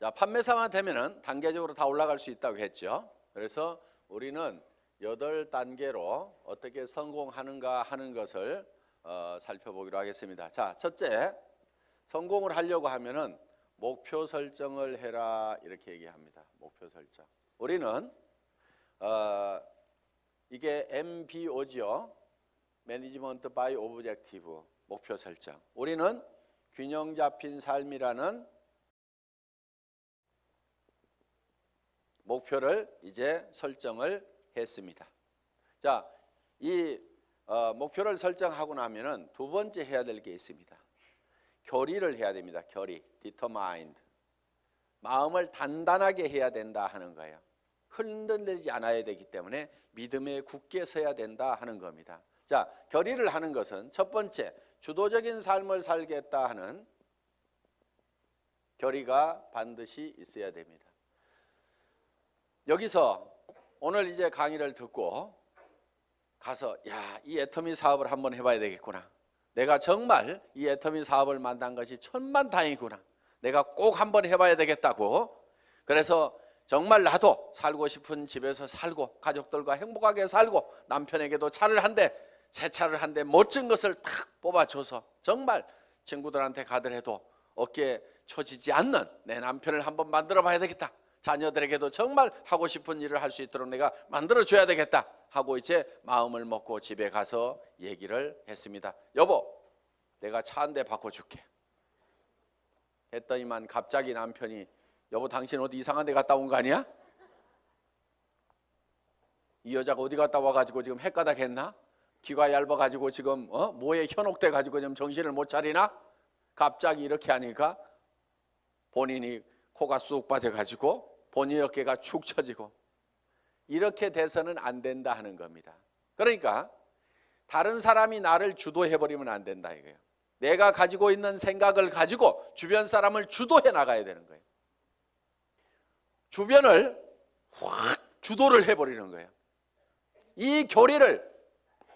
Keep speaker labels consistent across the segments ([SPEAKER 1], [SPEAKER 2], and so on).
[SPEAKER 1] 자, 판매사만 되면은 단계적으로 다 올라갈 수 있다고 했죠. 그래서 우리는 8단계로 어떻게 성공하는가 하는 것을 살펴보기로 하겠습니다. 자, 첫째, 성공을 하려고 하면은 목표 설정을 해라 이렇게 얘기합니다. 목표 설정. 우리는 이게 MBO죠. 매니지먼트 바이 오브젝티브, 목표 설정. 우리는 균형 잡힌 삶이라는 목표를 이제 설정을 했습니다. 자, 이 목표를 설정하고 나면은 두 번째 해야 될 게 있습니다. 결의를 해야 됩니다. 결의, determined. 마음을 단단하게 해야 된다 하는 거예요. 흔들리지 않아야 되기 때문에 믿음에 굳게 서야 된다 하는 겁니다. 자, 결의를 하는 것은 첫 번째, 주도적인 삶을 살겠다 하는 결의가 반드시 있어야 됩니다. 여기서 오늘 이제 강의를 듣고 가서 이 애터미 사업을 한번 해봐야 되겠구나. 내가 정말 이 애터미 사업을 만난 것이 천만다행이구나. 내가 꼭 한번 해봐야 되겠다고. 그래서 정말 나도 살고 싶은 집에서 살고 가족들과 행복하게 살고 남편에게도 차를 한 대, 새 차를 한 대 멋진 것을 탁 뽑아줘서 정말 친구들한테 가더라도 어깨에 처지지 않는 내 남편을 한번 만들어 봐야 되겠다. 자녀들에게도 정말 하고 싶은 일을 할 수 있도록 내가 만들어줘야 되겠다 하고 이제 마음을 먹고 집에 가서 얘기를 했습니다. 여보, 내가 차 한 대 바꿔줄게 했더니만 갑자기 남편이 여보, 당신 어디 이상한 데 갔다 온 거 아니야? 이 여자가 어디 갔다 와가지고 지금 헷가닥 했나? 귀가 얇아가지고 지금 뭐에 현혹돼가지고 지금 정신을 못 차리나? 갑자기 이렇게 하니까 본인이 코가 쑥 빠져가지고 본인 어깨가 축 처지고 이렇게 돼서는 안 된다 하는 겁니다. 그러니까 다른 사람이 나를 주도해버리면 안 된다 이거예요. 내가 가지고 있는 생각을 가지고 주변 사람을 주도해 나가야 되는 거예요. 주변을 확 주도를 해버리는 거예요. 이 결의를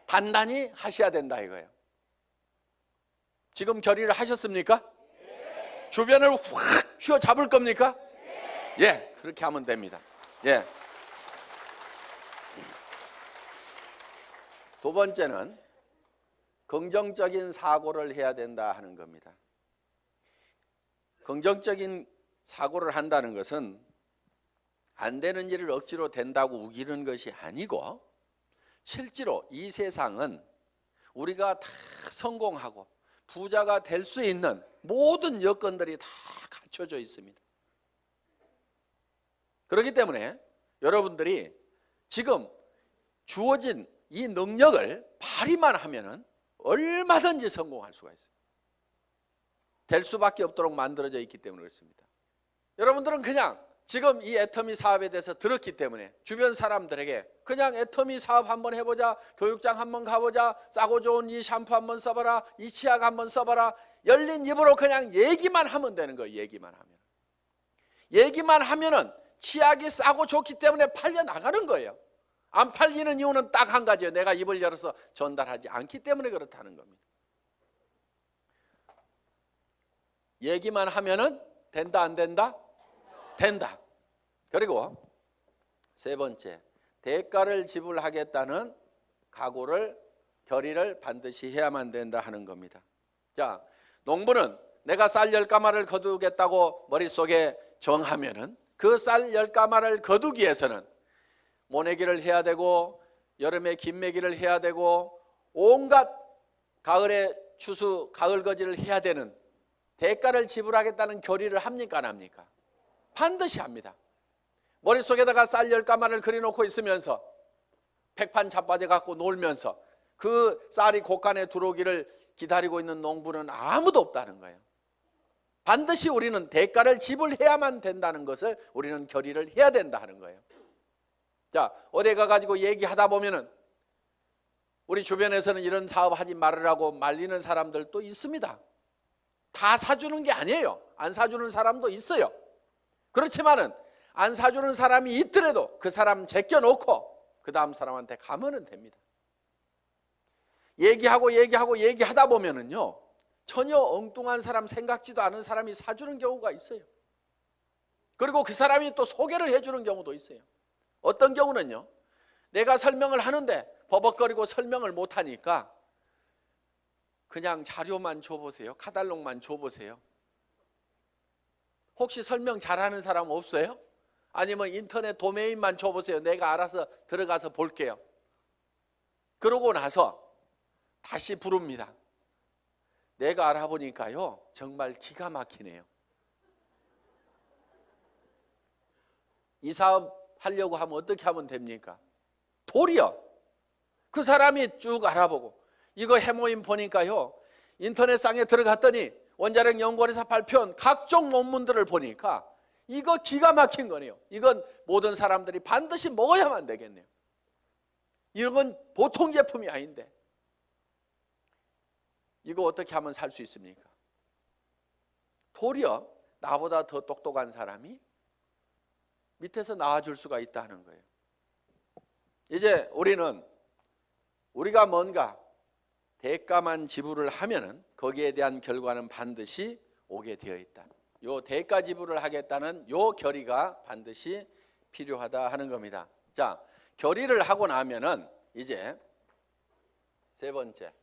[SPEAKER 1] 단단히 하셔야 된다 이거예요. 지금 결의를 하셨습니까? 네. 주변을 확 휘어잡을 겁니까? 네. 예, 그렇게 하면 됩니다. 예. 두 번째는 긍정적인 사고를 해야 된다 하는 겁니다. 긍정적인 사고를 한다는 것은 안 되는 일을 억지로 된다고 우기는 것이 아니고 실제로 이 세상은 우리가 다 성공하고 부자가 될 수 있는 모든 여건들이 다 갖춰져 있습니다. 그렇기 때문에 여러분들이 지금 주어진 이 능력을 발휘만 하면은 얼마든지 성공할 수가 있어요. 될 수밖에 없도록 만들어져 있기 때문에 그렇습니다. 여러분들은 그냥 지금 이 애터미 사업에 대해서 들었기 때문에 주변 사람들에게 그냥 애터미 사업 한번 해보자, 교육장 한번 가보자, 싸고 좋은 이 샴푸 한번 써봐라, 이 치약 한번 써봐라, 열린 입으로 그냥 얘기만 하면 되는 거예요. 얘기만 하면은 치약이 싸고 좋기 때문에 팔려 나가는 거예요. 안 팔리는 이유는 딱 한 가지예요. 내가 입을 열어서 전달하지 않기 때문에 그렇다는 겁니다. 얘기만 하면은 된다 안 된다? 된다. 그리고 세 번째, 대가를 지불하겠다는 각오를, 결의를 반드시 해야만 된다 하는 겁니다. 자, 농부는 내가 쌀 10가마를 거두겠다고 머릿속에 정하면은 그 쌀 10가마를 거두기 위해서는 모내기를 해야 되고 여름에 김매기를 해야 되고 온갖 가을에 추수, 가을거지를 해야 되는 대가를 지불하겠다는 결의를 합니까 안 합니까? 반드시 합니다. 머릿속에다가 쌀 10가마를 그려놓고 있으면서 백판 자빠져 갖고 놀면서 그 쌀이 곳간에 들어오기를 기다리고 있는 농부는 아무도 없다는 거예요. 반드시 우리는 대가를 지불해야만 된다는 것을 우리는 결의를 해야 된다 하는 거예요. 자, 어디 가가지고 얘기하다 보면은 우리 주변에서는 이런 사업 하지 말으라고 말리는 사람들도 있습니다. 다 사주는 게 아니에요. 안 사주는 사람도 있어요. 그렇지만은 안 사주는 사람이 있더라도 그 사람 제껴놓고 그 다음 사람한테 가면은 됩니다. 얘기하다 보면은요, 전혀 엉뚱한 사람, 생각지도 않은 사람이 사주는 경우가 있어요. 그리고 그 사람이 또 소개를 해주는 경우도 있어요. 어떤 경우는요, 내가 설명을 하는데 버벅거리고 설명을 못하니까 그냥 자료만 줘보세요. 카탈로그만 줘보세요. 혹시 설명 잘하는 사람 없어요? 아니면 인터넷 도메인만 줘보세요. 내가 알아서 들어가서 볼게요. 그러고 나서 다시 부릅니다. 내가 알아보니까요, 정말 기가 막히네요. 이 사업 하려고 하면 어떻게 하면 됩니까? 도리어 그 사람이 쭉 알아보고, 이거 해모임 보니까요, 인터넷상에 들어갔더니 원자력 연구원에서 발표한 각종 논문들을 보니까 이거 기가 막힌 거네요. 이건 모든 사람들이 반드시 먹어야만 되겠네요. 이런 건 보통 제품이 아닌데 이거 어떻게 하면 살 수 있습니까? 도리어 나보다 더 똑똑한 사람이 밑에서 나와줄 수가 있다는 거예요. 이제 우리가 뭔가 대가만 지불을 하면은 거기에 대한 결과는 반드시 오게 되어 있다. 요 대가 지불을 하겠다는 요 결의가 반드시 필요하다 하는 겁니다. 자, 결의를 하고 나면은 이제 세 번째,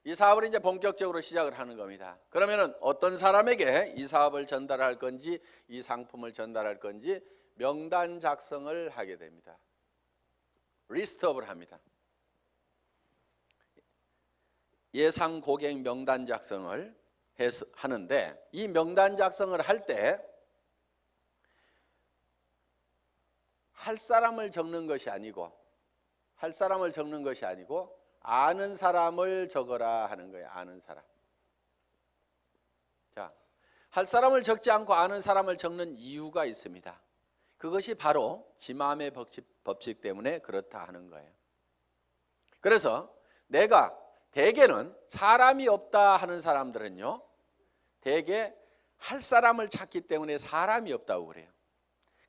[SPEAKER 1] 이 사업을 이제 본격적으로 시작을 하는 겁니다. 그러면은 어떤 사람에게 이 사업을 전달할 건지, 이 상품을 전달할 건지 명단 작성을 하게 됩니다. 리스트업을 합니다. 예상 고객 명단 작성을 하는데, 이 명단 작성을 할 때 할 사람을 적는 것이 아니고 아는 사람을 적어라 하는 거예요. 아는 사람. 자, 할 사람을 적지 않고 아는 사람을 적는 이유가 있습니다. 그것이 바로 지마음의 법칙 때문에 그렇다 하는 거예요. 그래서 내가 대개는 사람이 없다 하는 사람들은요, 대개 할 사람을 찾기 때문에 사람이 없다고 그래요.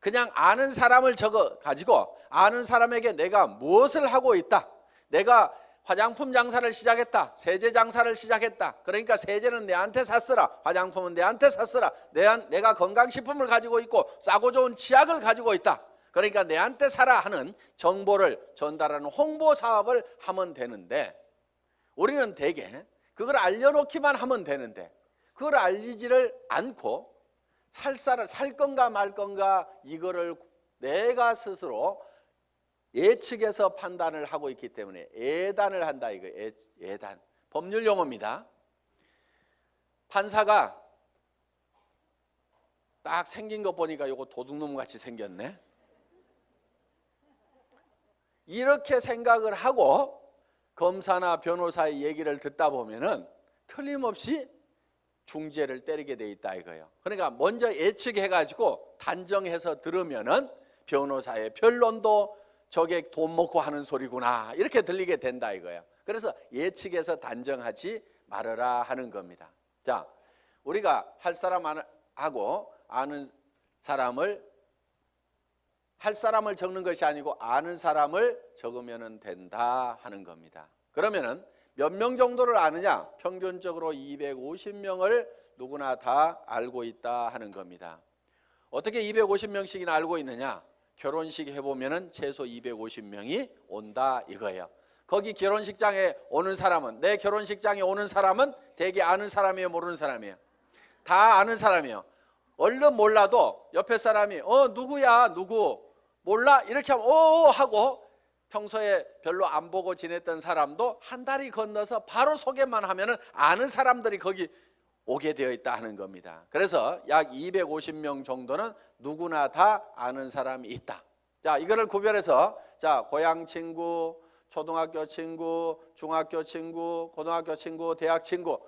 [SPEAKER 1] 그냥 아는 사람을 적어 가지고 아는 사람에게 내가 무엇을 하고 있다, 내가 화장품 장사를 시작했다, 세제 장사를 시작했다, 그러니까 세제는 내한테 샀으라, 화장품은 내한테 샀으라, 내가 건강식품을 가지고 있고 싸고 좋은 치약을 가지고 있다, 그러니까 내한테 사라 하는 정보를 전달하는 홍보 사업을 하면 되는데, 우리는 대개 그걸 알려놓기만 하면 되는데 그걸 알리지를 않고 살 건가 말 건가 이거를 내가 스스로 예측해서 판단을 하고 있기 때문에 예단을 한다, 이거 예단. 법률 용어입니다. 판사가 딱 생긴 거 보니까 이거 도둑놈 같이 생겼네, 이렇게 생각을 하고 검사나 변호사의 얘기를 듣다 보면은 틀림없이 중죄를 때리게 돼 있다 이거예요. 그러니까 먼저 예측해 가지고 단정해서 들으면은 변호사의 변론도 저게 돈 먹고 하는 소리구나 이렇게 들리게 된다 이거예요. 그래서 예측해서 단정하지 말아라 하는 겁니다. 자, 우리가 할 사람하고 아는 사람을, 할 사람을 적는 것이 아니고 아는 사람을 적으면 된다 하는 겁니다. 그러면은 몇 명 정도를 아느냐? 평균적으로 250명을 누구나 다 알고 있다 하는 겁니다. 어떻게 250명씩이나 알고 있느냐? 결혼식 해보면은 최소 250명이 온다 이거예요. 거기 결혼식장에 오는 사람은, 내 결혼식장에 오는 사람은 대개 아는 사람이에요, 모르는 사람이에요? 다 아는 사람이에요. 얼른 몰라도 옆에 사람이 누구야, 누구 몰라? 이렇게 하면 하고, 평소에 별로 안 보고 지냈던 사람도 한 다리 건너서 바로 소개만 하면은 아는 사람들이 거기 오게 되어 있다 하는 겁니다. 그래서 약 250명 정도는 누구나 다 아는 사람이 있다. 자, 이거를 구별해서, 자, 고향 친구, 초등학교 친구, 중학교 친구, 고등학교 친구, 대학 친구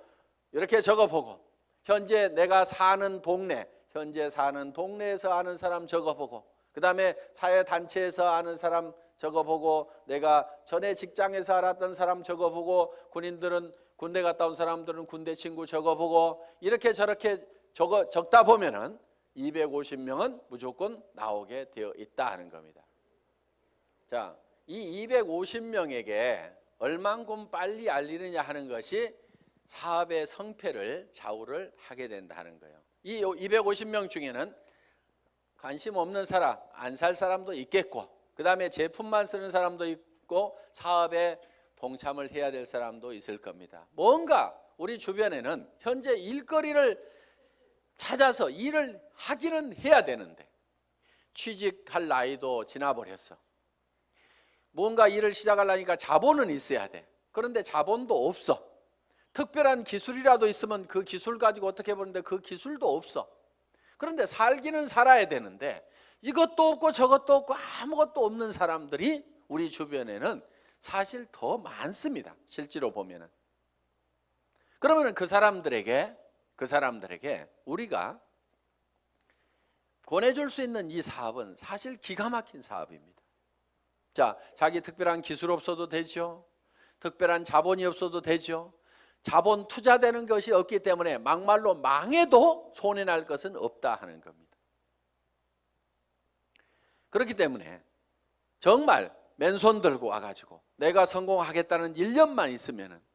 [SPEAKER 1] 이렇게 적어보고, 현재 내가 사는 동네, 현재 사는 동네에서 아는 사람 적어보고, 그 다음에 사회단체에서 아는 사람 적어보고, 내가 전에 직장에서 알았던 사람 적어보고, 군인들은 군대 갔다 온 사람들은 군대 친구 적어보고, 이렇게 저렇게 적다 보면은 250명은 무조건 나오게 되어 있다 하는 겁니다. 자, 이 250명에게 얼만큼 빨리 알리느냐 하는 것이 사업의 성패를 좌우를 하게 된다는 거예요. 이 250명 중에는 관심 없는 사람, 안 살 사람도 있겠고, 그 다음에 제품만 쓰는 사람도 있고, 사업에 동참을 해야 될 사람도 있을 겁니다. 뭔가 우리 주변에는 현재 일거리를 찾아서 일을 하기는 해야 되는데 취직할 나이도 지나버렸어. 뭔가 일을 시작하려니까 자본은 있어야 돼. 그런데 자본도 없어. 특별한 기술이라도 있으면 그 기술 가지고 어떻게 보는데 그 기술도 없어. 그런데 살기는 살아야 되는데 이것도 없고 저것도 없고 아무것도 없는 사람들이 우리 주변에는 사실 더 많습니다. 실제로 보면은. 그러면 그 사람들에게 우리가 권해줄 수 있는 이 사업은 사실 기가 막힌 사업입니다. 자, 자기 특별한 기술 없어도 되죠. 특별한 자본이 없어도 되죠. 자본 투자되는 것이 없기 때문에 막말로 망해도 손해날 것은 없다 하는 겁니다. 그렇기 때문에 정말 맨손 들고 와가지고 내가 성공하겠다는 1년만 있으면은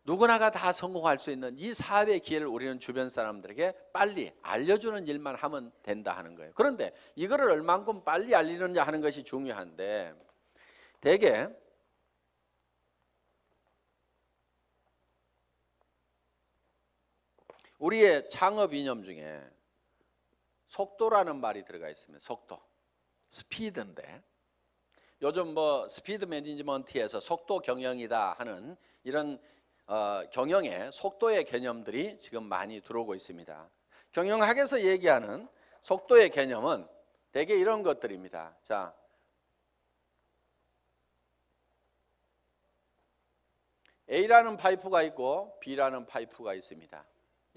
[SPEAKER 1] 누구나가 다 성공할 수 있는 이 사업의 기회를 우리는 주변 사람들에게 빨리 알려주는 일만 하면 된다 하는 거예요. 그런데 이거를 얼만큼 빨리 알리느냐 하는 것이 중요한데 대개 우리의 창업 이념 중에 속도라는 말이 들어가 있습니다. 속도, 스피드인데 요즘 뭐 스피드 매니지먼트에서 속도 경영이다 하는 이런 경영의 속도의 개념들이 지금 많이 들어오고 있습니다. 경영학에서 얘기하는 속도의 개념은 대개 이런 것들입니다. 자, A라는 파이프가 있고 B라는 파이프가 있습니다.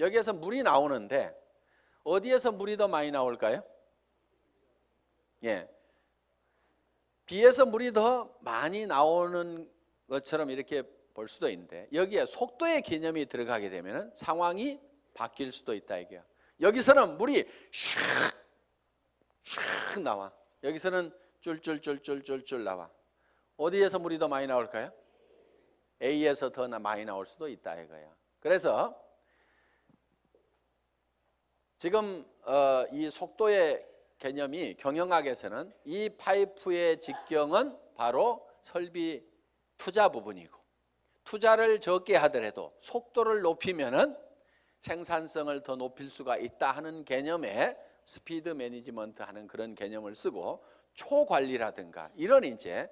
[SPEAKER 1] 여기에서 물이 나오는데 어디에서 물이 더 많이 나올까요? 예, B에서 물이 더 많이 나오는 것처럼 이렇게 볼 수도 있는데 여기에 속도의 개념이 들어가게 되면 상황이 바뀔 수도 있다 이게요. 여기서는 물이 슉 나와. 여기서는 쫄쫄쫄쫄쫄쫄 나와. 어디에서 물이 더 많이 나올까요? A에서 더 많이 나올 수도 있다 이거예요. 그래서 지금 이 속도의 개념이 경영학에서는 이 파이프의 직경은 바로 설비 투자 부분이고 투자를 적게 하더라도 속도를 높이면은 생산성을 더 높일 수가 있다 하는 개념의 스피드 매니지먼트 하는 그런 개념을 쓰고 초관리라든가 이런 이제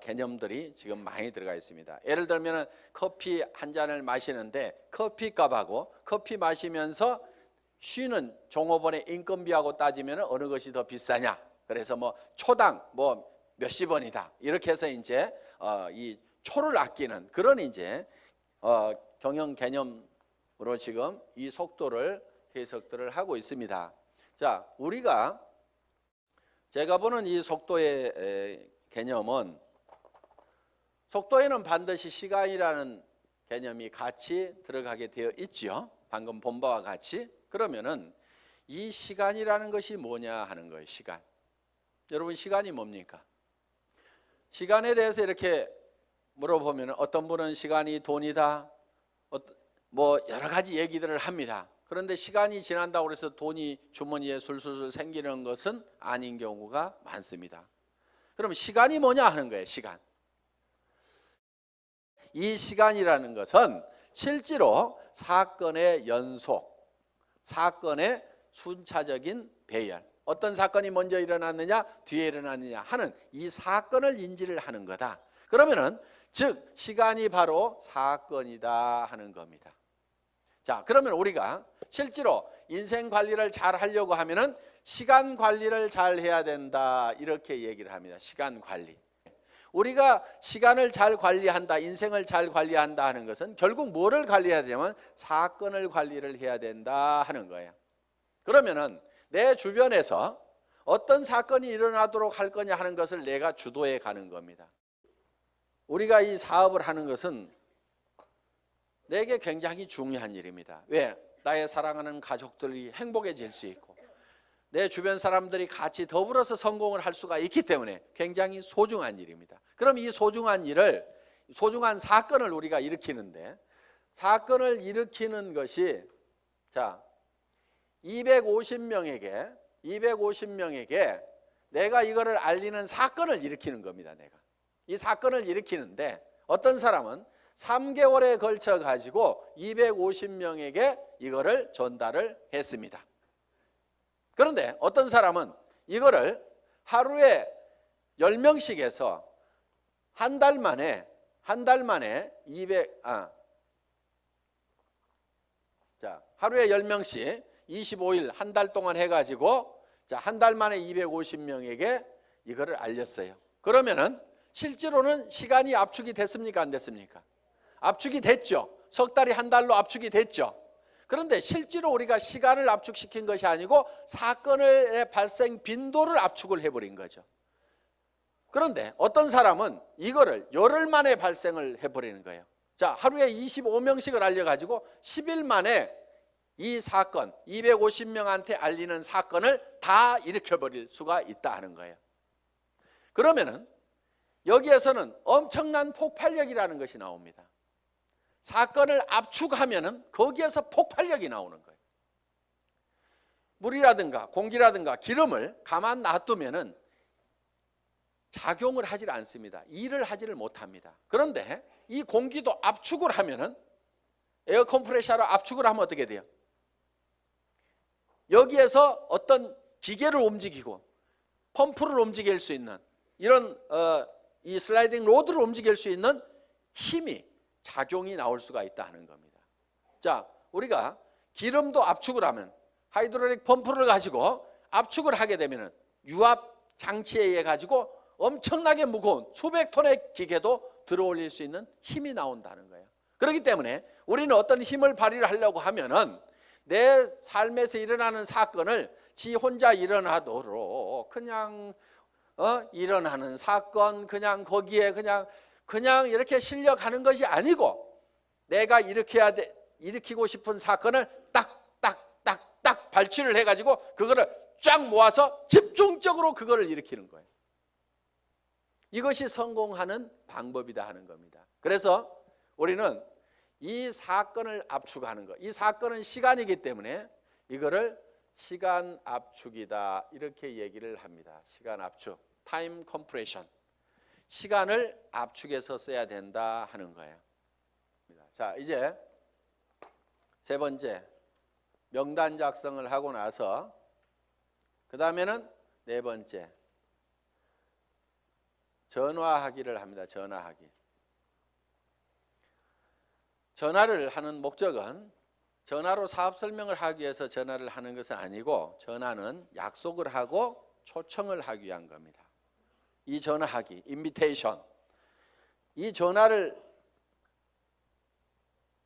[SPEAKER 1] 개념들이 지금 많이 들어가 있습니다. 예를 들면 커피 한 잔을 마시는데 커피값하고 커피 마시면서 쉬는 종업원의 인건비하고 따지면 어느 것이 더 비싸냐? 그래서 뭐 초당 뭐 몇십 원이다. 이렇게 해서 이제 이 초를 아끼는 그런 이제 경영 개념으로 지금 이 속도를 해석들을 하고 있습니다. 자, 우리가 제가 보는 이 속도의 개념은 속도에는 반드시 시간이라는 개념이 같이 들어가게 되어 있죠. 방금 본 바와 같이. 그러면은 이 시간이라는 것이 뭐냐 하는 거예요. 시간. 여러분 시간이 뭡니까? 시간에 대해서 이렇게 물어보면 어떤 분은 시간이 돈이다. 뭐 여러 가지 얘기들을 합니다. 그런데 시간이 지난다고 해서 돈이 주머니에 술술술 생기는 것은 아닌 경우가 많습니다. 그럼 시간이 뭐냐 하는 거예요. 시간. 이 시간이라는 것은 실제로 사건의 연속, 사건의 순차적인 배열, 어떤 사건이 먼저 일어났느냐 뒤에 일어났느냐 하는 이 사건을 인지를 하는 거다. 그러면은 즉 시간이 바로 사건이다 하는 겁니다. 자, 그러면 우리가 실제로 인생 관리를 잘 하려고 하면은 시간 관리를 잘 해야 된다 이렇게 얘기를 합니다. 시간 관리. 우리가 시간을 잘 관리한다, 인생을 잘 관리한다 하는 것은 결국 뭐를 관리해야 되냐면 사건을 관리를 해야 된다 하는 거예요. 그러면은 내 주변에서 어떤 사건이 일어나도록 할 거냐 하는 것을 내가 주도해 가는 겁니다. 우리가 이 사업을 하는 것은 내게 굉장히 중요한 일입니다. 왜? 나의 사랑하는 가족들이 행복해질 수 있고 내 주변 사람들이 같이 더불어서 성공을 할 수가 있기 때문에 굉장히 소중한 일입니다. 그럼 이 소중한 일을, 소중한 사건을 우리가 일으키는데 사건을 일으키는 것이 자 250명에게 250명에게 내가 이거를 알리는 사건을 일으키는 겁니다. 내가 이 사건을 일으키는데 어떤 사람은 3개월에 걸쳐 가지고 250명에게 이거를 전달을 했습니다. 그런데 어떤 사람은 이거를 하루에 10명씩 해서 한 달 만에 200 하루에 10명씩 25일 한 달 동안 해가지고 한 달 만에 250명에게 이거를 알렸어요. 그러면은 실제로는 시간이 압축이 됐습니까? 안 됐습니까? 압축이 됐죠. 석 달이 한 달로 압축이 됐죠. 그런데 실제로 우리가 시간을 압축시킨 것이 아니고 사건의 발생 빈도를 압축을 해버린 거죠. 그런데 어떤 사람은 이거를 열흘 만에 발생을 해버리는 거예요. 자, 하루에 25명씩을 알려가지고 10일 만에 이 사건, 250명한테 알리는 사건을 다 일으켜버릴 수가 있다 하는 거예요. 그러면은 여기에서는 엄청난 폭발력이라는 것이 나옵니다. 사건을 압축하면은 거기에서 폭발력이 나오는 거예요. 물이라든가 공기라든가 기름을 가만 놔두면은 작용을 하질 않습니다. 일을 하지를 못합니다. 그런데 이 공기도 압축을 하면은 에어 컴프레셔로 압축을 하면 어떻게 돼요? 여기에서 어떤 기계를 움직이고 펌프를 움직일 수 있는 이런 이 슬라이딩 로드를 움직일 수 있는 힘이 작용이 나올 수가 있다 하는 겁니다. 자, 우리가 기름도 압축을 하면 하이드롤릭 펌프를 가지고 압축을 하게 되면 유압 장치에 의해 가지고 엄청나게 무거운 수백 톤의 기계도 들어올릴 수 있는 힘이 나온다는 거예요. 그렇기 때문에 우리는 어떤 힘을 발휘를 하려고 하면은 내 삶에서 일어나는 사건을 지 혼자 일어나도록 그냥 일어나는 사건 그냥 거기에 그냥 이렇게 실려가는 것이 아니고 내가 일으키고 싶은 사건을 딱 발치를 해가지고 그거를 쫙 모아서 집중적으로 그거를 일으키는 거예요. 이것이 성공하는 방법이다 하는 겁니다. 그래서 우리는 이 사건을 압축하는 것, 이 사건은 시간이기 때문에 이거를 시간 압축이다 이렇게 얘기를 합니다. 시간 압축, 타임 컴프레션. 시간을 압축해서 써야 된다 하는 거예요. 자, 이제 세 번째 명단 작성을 하고 나서 그 다음에는 네 번째 전화하기를 합니다. 전화하기. 전화를 하는 목적은 전화로 사업 설명을 하기 위해서 전화를 하는 것은 아니고 전화는 약속을 하고 초청을 하기 위한 겁니다. 이 전화하기, 인비테이션. 이 전화를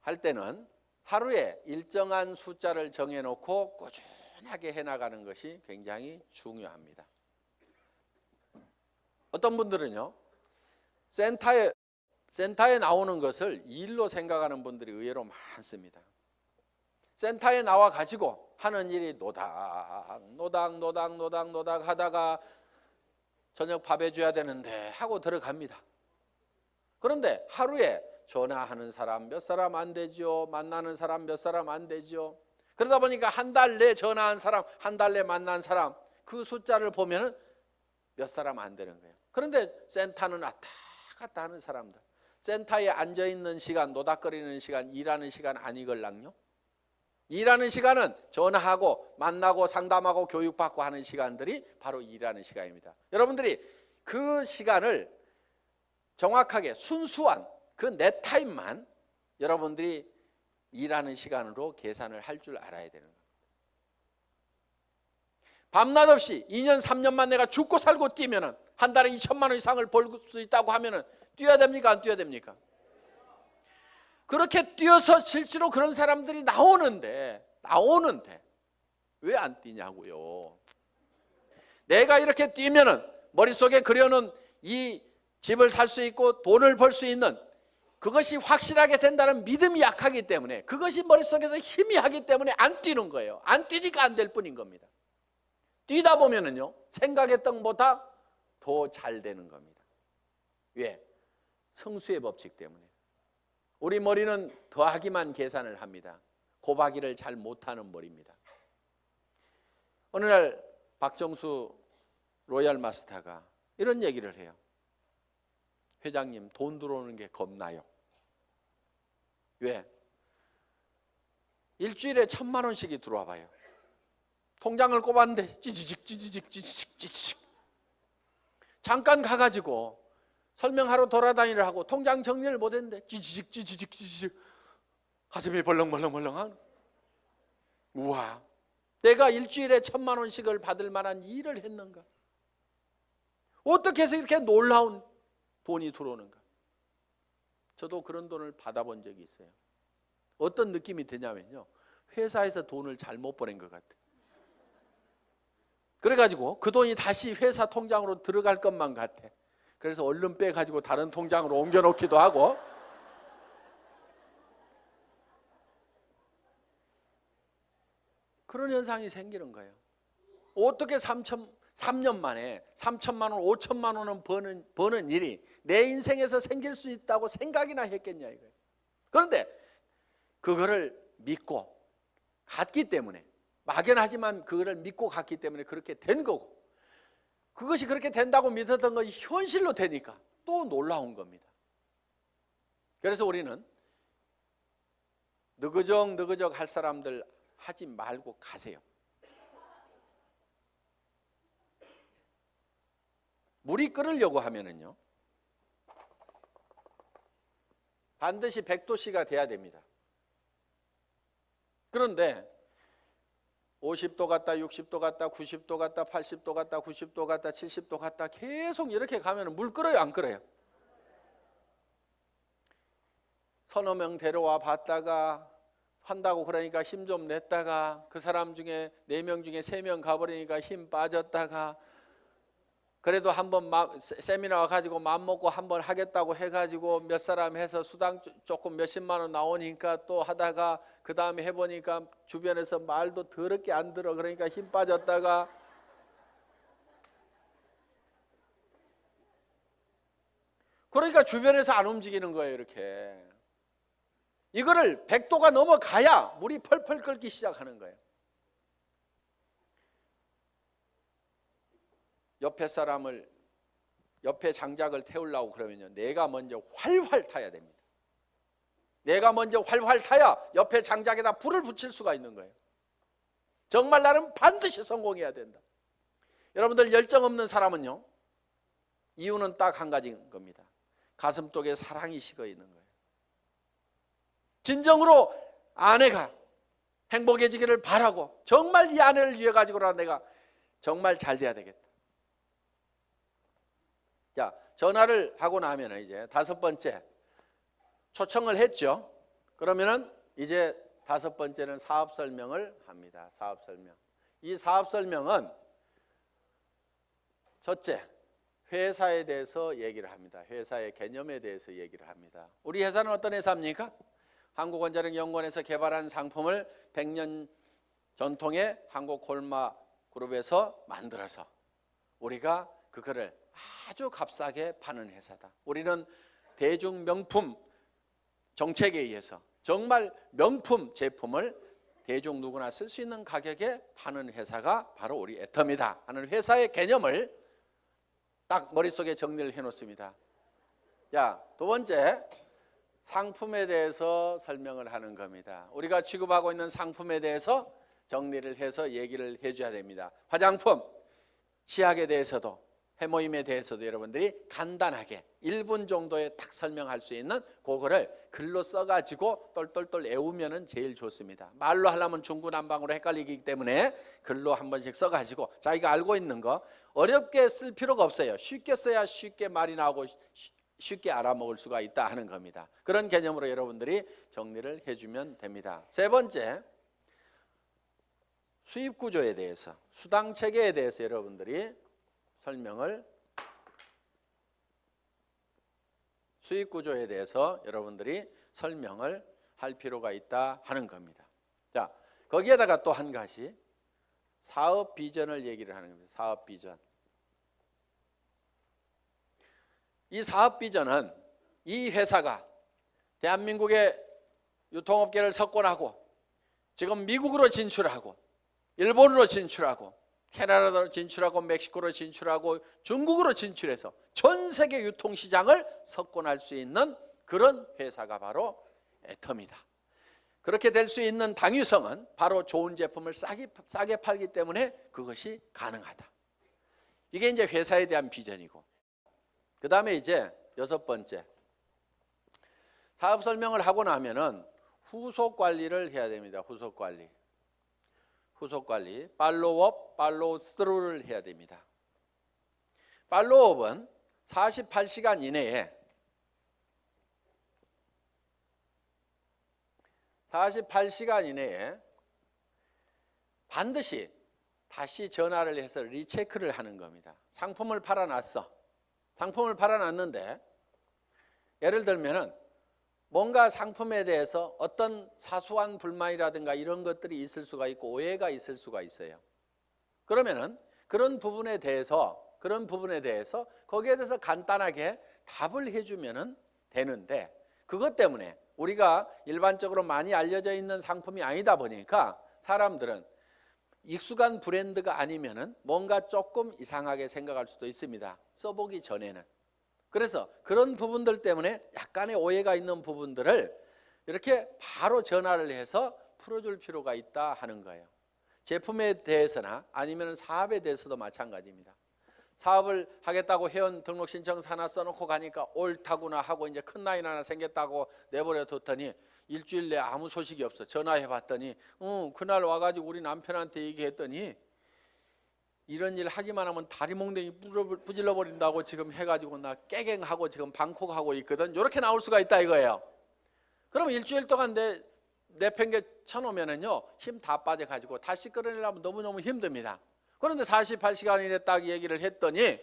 [SPEAKER 1] 할 때는 하루에 일정한 숫자를 정해놓고 꾸준하게 해나가는 것이 굉장히 중요합니다. 어떤 분들은요, 센터에 나오는 것을 일로 생각하는 분들이 의외로 많습니다. 센터에 나와 가지고 하는 일이 노닥 하다가 저녁 밥 해줘야 되는데 하고 들어갑니다. 그런데 하루에 전화하는 사람 몇 사람 안 되죠. 만나는 사람 몇 사람 안 되죠. 그러다 보니까 한 달 내 전화한 사람, 한 달 내 만난 사람 그 숫자를 보면은 몇 사람 안 되는 거예요. 그런데 센터는 왔다 갔다 하는 사람들, 센터에 앉아있는 시간, 노닥거리는 시간, 일하는 시간 아니걸랑요? 일하는 시간은 전화하고 만나고 상담하고 교육받고 하는 시간들이 바로 일하는 시간입니다. 여러분들이 그 시간을 정확하게 순수한 그 내 타임만 여러분들이 일하는 시간으로 계산을 할 줄 알아야 되는 겁니다. 밤낮 없이 2년 3년만 내가 죽고 살고 뛰면은 한 달에 2천만 원 이상을 벌 수 있다고 하면은 뛰어야 됩니까? 안 뛰어야 됩니까? 그렇게 뛰어서 실제로 그런 사람들이 나오는데 왜 안 뛰냐고요. 내가 이렇게 뛰면은 머릿속에 그려놓은 이 집을 살 수 있고 돈을 벌 수 있는 그것이 확실하게 된다는 믿음이 약하기 때문에 그것이 머릿속에서 희미하기 때문에 안 뛰는 거예요. 안 뛰니까 안 될 뿐인 겁니다. 뛰다 보면은요, 생각했던 것보다 더 잘 되는 겁니다. 왜? 성수의 법칙 때문에. 우리 머리는 더하기만 계산을 합니다. 곱하기를 잘 못하는 머리입니다. 어느 날 박정수 로얄 마스터가 이런 얘기를 해요. 회장님, 돈 들어오는 게 겁나요. 왜? 일주일에 1,000만 원씩이 들어와 봐요. 통장을 꼽았는데 찌지직 잠깐 가가지고 설명하러 돌아다니려 하고 통장 정리를 못했는데 찌지직 가슴이 벌렁벌렁한. 우와, 내가 일주일에 1,000만 원씩을 받을 만한 일을 했는가? 어떻게 해서 이렇게 놀라운 돈이 들어오는가? 저도 그런 돈을 받아본 적이 있어요. 어떤 느낌이 드냐면요, 회사에서 돈을 잘못 보낸 것 같아요. 그래가지고 그 돈이 다시 회사 통장으로 들어갈 것만 같아. 그래서 얼른 빼가지고 다른 통장으로 옮겨놓기도 하고. 그런 현상이 생기는 거예요. 어떻게 3년 만에 3천만 원, 5천만 원은 버는 일이 내 인생에서 생길 수 있다고 생각이나 했겠냐 이거예요. 그런데 그거를 믿고 갔기 때문에, 막연하지만 그거를 믿고 갔기 때문에 그렇게 된 거고, 그것이 그렇게 된다고 믿었던 것이 현실로 되니까 또 놀라운 겁니다. 그래서 우리는 느그적 할 사람들 하지 말고 가세요. 물이 끓으려고 하면은요, 반드시 100도씨가 돼야 됩니다. 그런데 50도 갔다 60도 갔다 90도 갔다 80도 갔다 90도 갔다 70도 갔다 계속 이렇게 가면 물 끓어요, 안 끓어요? 서너 명 데려와 봤다가 한다고 그러니까 힘 좀 냈다가 그 사람 중에 4명 중에 3명 가버리니까 힘 빠졌다가, 그래도 한번 세미나 와가지고 맘먹고 한번 하겠다고 해가지고 몇 사람 해서 수당 조금 몇십만 원 나오니까 또 하다가 그 다음에 해보니까 주변에서 말도 더럽게 안 들어. 그러니까 힘 빠졌다가, 그러니까 주변에서 안 움직이는 거예요. 이렇게 이거를 100도가 넘어가야 물이 펄펄 끓기 시작하는 거예요. 옆에 사람을, 옆에 장작을 태우려고 그러면요, 내가 먼저 활활 타야 됩니다. 내가 먼저 활활 타야 옆에 장작에다 불을 붙일 수가 있는 거예요. 정말 나는 반드시 성공해야 된다. 여러분들, 열정 없는 사람은요, 이유는 딱 한 가지인 겁니다. 가슴속에 사랑이 식어 있는 거예요. 진정으로 아내가 행복해지기를 바라고, 정말 이 아내를 위해 가지고라도 내가 정말 잘 돼야 되겠다. 자, 전화를 하고 나면 이제 5번째 초청을 했죠. 그러면은 이제 5번째는 사업 설명을 합니다. 사업 설명. 이 사업 설명은 첫째, 회사에 대해서 얘기를 합니다. 회사의 개념에 대해서 얘기를 합니다. 우리 회사는 어떤 회사입니까? 한국원자력연구원에서 개발한 상품을 100년 전통의 한국콜마그룹에서 만들어서 우리가 그거를 아주 값싸게 파는 회사다. 우리는 대중 명품 정책에 의해서 정말 명품 제품을 대중 누구나 쓸 수 있는 가격에 파는 회사가 바로 우리 애터미다 하는 회사의 개념을 딱 머릿속에 정리를 해놓습니다. 자, 두 번째, 상품에 대해서 설명을 하는 겁니다. 우리가 취급하고 있는 상품에 대해서 정리를 해서 얘기를 해줘야 됩니다. 화장품, 치약에 대해서도 해모임에 대해서도 여러분들이 간단하게 1분 정도에 딱 설명할 수 있는 그거를 글로 써가지고 똘똘똘 외우면 제일 좋습니다. 말로 하려면 중구난방으로 헷갈리기 때문에 글로 한 번씩 써가지고 자기가 알고 있는 거 어렵게 쓸 필요가 없어요. 쉽게 써야 쉽게 말이 나오고 쉽게 알아먹을 수가 있다 하는 겁니다. 그런 개념으로 여러분들이 정리를 해주면 됩니다. 세 번째, 수입 구조에 대해서, 수당 체계에 대해서 여러분들이 설명을, 수입 구조에 대해서 여러분들이 설명을 할 필요가 있다 하는 겁니다. 자, 거기에다가 또 한 가지 사업 비전을 얘기를 하는 겁니다. 사업 비전. 이 사업 비전은 이 회사가 대한민국의 유통업계를 석권하고 지금 미국으로 진출하고 일본으로 진출하고 캐나다로 진출하고 멕시코로 진출하고 중국으로 진출해서 전 세계 유통시장을 석권할 수 있는 그런 회사가 바로 애텀이다. 그렇게 될 수 있는 당위성은 바로 좋은 제품을 싸게 팔기 때문에 그것이 가능하다. 이게 이제 회사에 대한 비전이고, 그 다음에 이제 6번째, 사업 설명을 하고 나면은 후속 관리를 해야 됩니다. 후속 관리. 팔로우업, 팔로우 스루를 해야 됩니다. 팔로우업은 48시간 이내에 48시간 이내에 반드시 다시 전화를 해서 리체크를 하는 겁니다. 상품을 팔아놨어. 상품을 팔아놨는데 예를 들면은 뭔가 상품에 대해서 어떤 사소한 불만이라든가 이런 것들이 있을 수가 있고 오해가 있을 수가 있어요. 그러면은 그런 부분에 대해서 거기에 대해서 간단하게 답을 해주면은 되는데, 그것 때문에 우리가 일반적으로 많이 알려져 있는 상품이 아니다 보니까 사람들은 익숙한 브랜드가 아니면은 뭔가 조금 이상하게 생각할 수도 있습니다. 써보기 전에는. 그래서 그런 부분들 때문에 약간의 오해가 있는 부분들을 이렇게 바로 전화를 해서 풀어줄 필요가 있다 하는 거예요. 제품에 대해서나 아니면 사업에 대해서도 마찬가지입니다. 사업을 하겠다고 회원 등록 신청서 하나 써놓고 가니까 옳다구나 하고 이제 큰 라인 하나 생겼다고 내버려 뒀더니 일주일 내에 아무 소식이 없어. 전화해 봤더니 그날 와가지고 우리 남편한테 얘기했더니 이런 일 하기만 하면 다리 몽둥이 부질러 버린다고 지금 해가지고 나 깨갱하고 지금 방콕하고 있거든. 이렇게 나올 수가 있다 이거예요. 그럼 일주일 동안 내팽개 쳐놓으면은요 힘 다 빠져가지고 다시 끌어내려면 너무너무 힘듭니다. 그런데 48시간 이내 딱 얘기를 했더니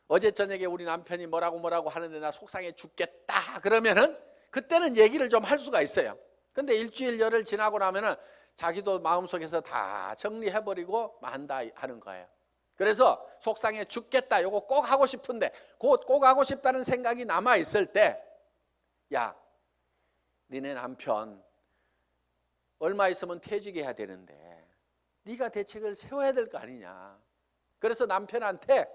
[SPEAKER 1] 어제 저녁에 우리 남편이 뭐라고 하는데 나 속상해 죽겠다 그러면은 그때는 얘기를 좀 할 수가 있어요. 근데 일주일 열흘 지나고 나면은 자기도 마음속에서 다 정리해버리고 만다 하는 거예요. 그래서 속상해 죽겠다 요거 꼭 하고 싶은데 꼭 하고 싶다는 생각이 남아있을 때, 야 니네 남편 얼마 있으면 퇴직해야 되는데 네가 대책을 세워야 될 거 아니냐. 그래서 남편한테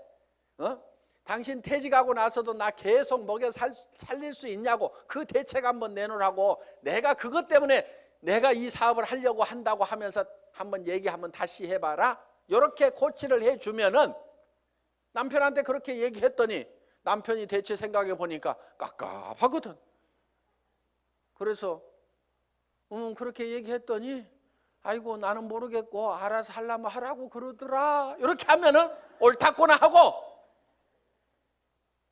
[SPEAKER 1] 당신 퇴직하고 나서도 나 계속 먹여 살릴 수 있냐고 그 대책 한번 내놓으라고, 내가 그것 때문에 내가 이 사업을 하려고 한다고 하면서 한번 얘기 한번 다시 해봐라. 이렇게 코치를 해주면은 남편한테 그렇게 얘기했더니 남편이 대체 생각해 보니까 깝깝하거든. 그래서 그렇게 얘기했더니 아이고 나는 모르겠고 알아서 하려면 하라고 그러더라. 이렇게 하면은 옳다구나 하고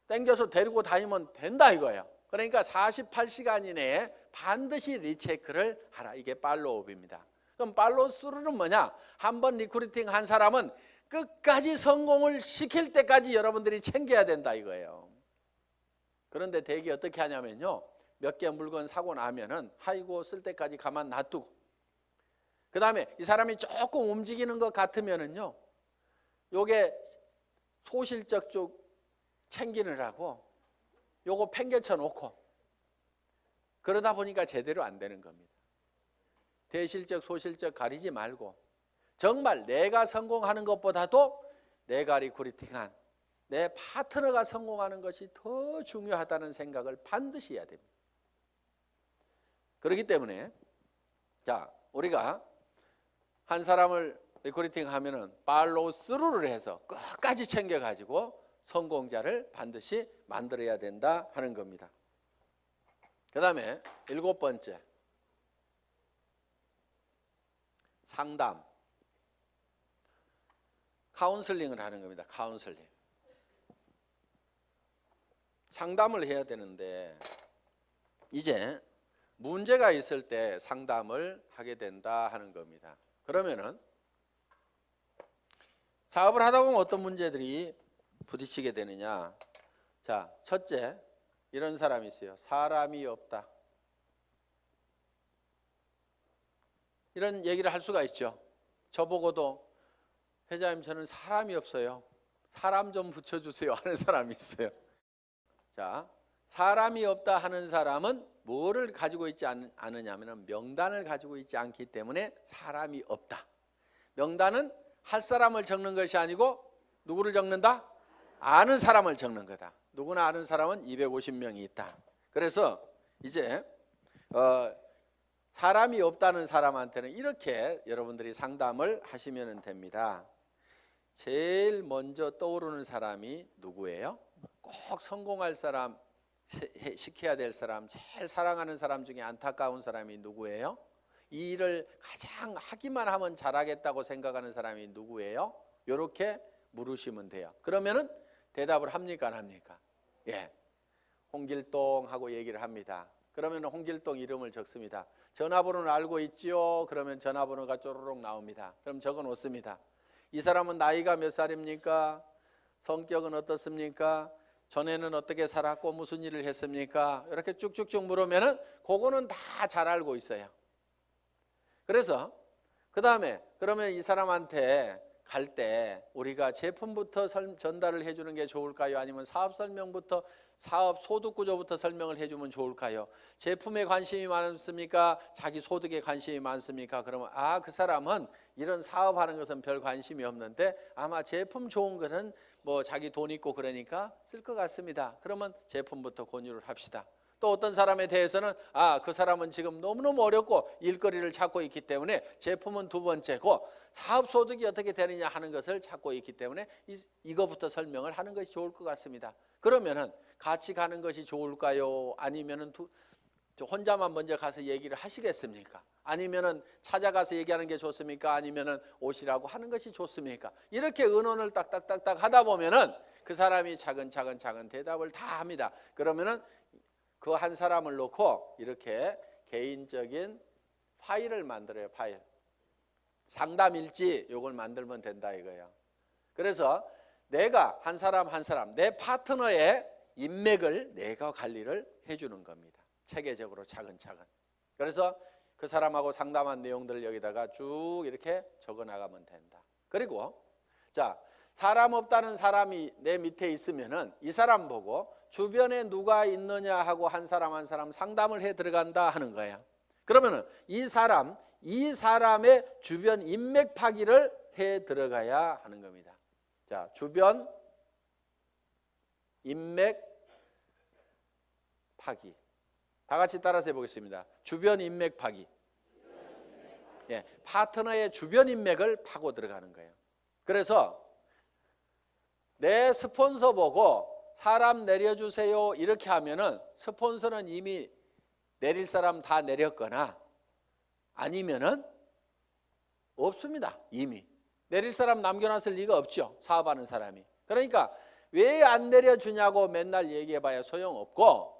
[SPEAKER 1] 땡겨서 데리고 다니면 된다 이거예요. 그러니까 48시간 이내에 반드시 리체크를 하라. 이게 팔로우업입니다. 그럼 팔로우 스루는 뭐냐? 한번 리크루팅 한 사람은 끝까지 성공을 시킬 때까지 여러분들이 챙겨야 된다 이거예요. 그런데 대개 어떻게 하냐면요, 몇 개 물건 사고 나면은 아이고 쓸 때까지 가만 놔두고, 그 다음에 이 사람이 조금 움직이는 것 같으면은요 요게 소실적 쪽 챙기느라고 요거 팽개쳐 놓고 그러다 보니까 제대로 안 되는 겁니다. 대실적 소실적 가리지 말고 정말 내가 성공하는 것보다도 내가 리크루팅한 내 파트너가 성공하는 것이 더 중요하다는 생각을 반드시 해야 됩니다. 그렇기 때문에 자 우리가 한 사람을 리크루팅 하면은 팔로우 스루를 해서 끝까지 챙겨가지고 성공자를 반드시 만들어야 된다 하는 겁니다. 그 다음에 7번째, 상담, 카운슬링을 하는 겁니다. 카운슬링. 상담을 해야 되는데 이제 문제가 있을 때 상담을 하게 된다 하는 겁니다. 그러면은 사업을 하다 보면 어떤 문제들이 부딪히게 되느냐. 자, 첫째, 이런 사람이 있어요. 사람이 없다. 이런 얘기를 할 수가 있죠. 저보고도 회장님 저는 사람이 없어요. 사람 좀 붙여주세요 하는 사람이 있어요. 자, 사람이 없다 하는 사람은 뭐를 가지고 있지 않느냐면 명단을 가지고 있지 않기 때문에 사람이 없다. 명단은 할 사람을 적는 것이 아니고 누구를 적는다? 아는 사람을 적는 거다. 누구나 아는 사람은 250명이 있다. 그래서 이제 사람이 없다는 사람한테는 이렇게 여러분들이 상담을 하시면 됩니다. 제일 먼저 떠오르는 사람이 누구예요? 꼭 성공할 사람, 시켜야 될 사람, 제일 사랑하는 사람 중에 안타까운 사람이 누구예요? 이 일을 가장 하기만 하면 잘하겠다고 생각하는 사람이 누구예요? 이렇게 물으시면 돼요. 그러면은 대답을 합니까 안 합니까? 예, 홍길동 하고 얘기를 합니다. 그러면 홍길동 이름을 적습니다. 전화번호는 알고 있지요? 그러면 전화번호가 쪼르륵 나옵니다. 그럼 적어 놓습니다. 이 사람은 나이가 몇 살입니까? 성격은 어떻습니까? 전에는 어떻게 살았고 무슨 일을 했습니까? 이렇게 쭉쭉쭉 물으면은 그거는 다 잘 알고 있어요. 그래서 그 다음에 그러면 이 사람한테 갈 때 우리가 제품부터 전달을 해주는 게 좋을까요? 아니면 사업 설명부터, 사업 소득 구조부터 설명을 해주면 좋을까요? 제품에 관심이 많습니까? 자기 소득에 관심이 많습니까? 그러면 그 사람은 이런 사업하는 것은 별 관심이 없는데 아마 제품 좋은 것은 뭐 자기 돈 있고 그러니까 쓸 것 같습니다. 그러면 제품부터 권유를 합시다. 또 어떤 사람에 대해서는 그 사람은 지금 너무너무 어렵고 일거리를 찾고 있기 때문에 제품은 두 번째고 사업 소득이 어떻게 되느냐 하는 것을 찾고 있기 때문에 이거부터 설명을 하는 것이 좋을 것 같습니다. 그러면은 같이 가는 것이 좋을까요? 아니면은 혼자만 먼저 가서 얘기를 하시겠습니까? 아니면은 찾아가서 얘기하는 게 좋습니까? 아니면은 오시라고 하는 것이 좋습니까? 이렇게 의논을 딱딱딱딱 하다 보면은 그 사람이 차근차근 대답을 다 합니다. 그러면은 그 한 사람을 놓고 이렇게 개인적인 파일을 만들어요. 파일. 상담일지 요걸 만들면 된다 이거예요. 그래서 내가 한 사람 내 파트너의 인맥을 내가 관리를 해주는 겁니다. 체계적으로 차근차근. 그래서 그 사람하고 상담한 내용들을 여기다가 쭉 이렇게 적어 나가면 된다. 그리고 자, 사람 없다는 사람이 내 밑에 있으면은 이 사람 보고 주변에 누가 있느냐 하고 한 사람 상담을 해 들어간다 하는 거야. 그러면은 이 사람의 주변 인맥 파기를 해 들어가야 하는 겁니다. 자, 주변 인맥 파기. 다 같이 따라서 해보겠습니다. 주변 인맥 파기. 예, 파트너의 주변 인맥을 파고 들어가는 거예요. 그래서 내 스폰서 보고 사람 내려주세요 이렇게 하면은 스폰서는 이미 내릴 사람 다 내렸거나 아니면은 없습니다. 이미 내릴 사람 남겨놨을 리가 없죠. 사업하는 사람이. 그러니까 왜 안 내려주냐고 맨날 얘기해봐야 소용없고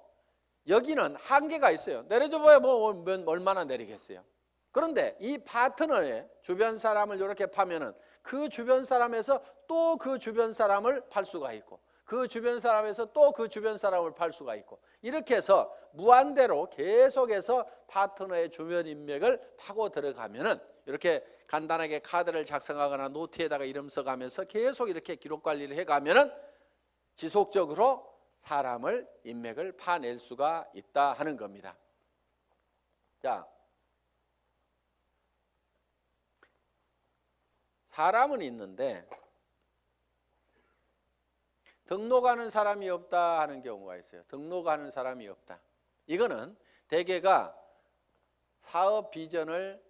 [SPEAKER 1] 여기는 한계가 있어요. 내려줘봐야 뭐 얼마나 내리겠어요. 그런데 이 파트너의 주변 사람을 이렇게 파면은 그 주변 사람에서 또 그 주변 사람을 팔 수가 있고 그 주변 사람에서 또 그 주변 사람을 팔 수가 있고 이렇게 해서 무한대로 계속해서 파트너의 주변 인맥을 파고 들어가면은 이렇게 간단하게 카드를 작성하거나 노트에다가 이름 써가면서 계속 이렇게 기록 관리를 해가면은 지속적으로 사람을 인맥을 파낼 수가 있다 하는 겁니다. 자, 사람은 있는데 등록하는 사람이 없다 하는 경우가 있어요. 등록하는 사람이 없다. 이거는 대개가 사업 비전을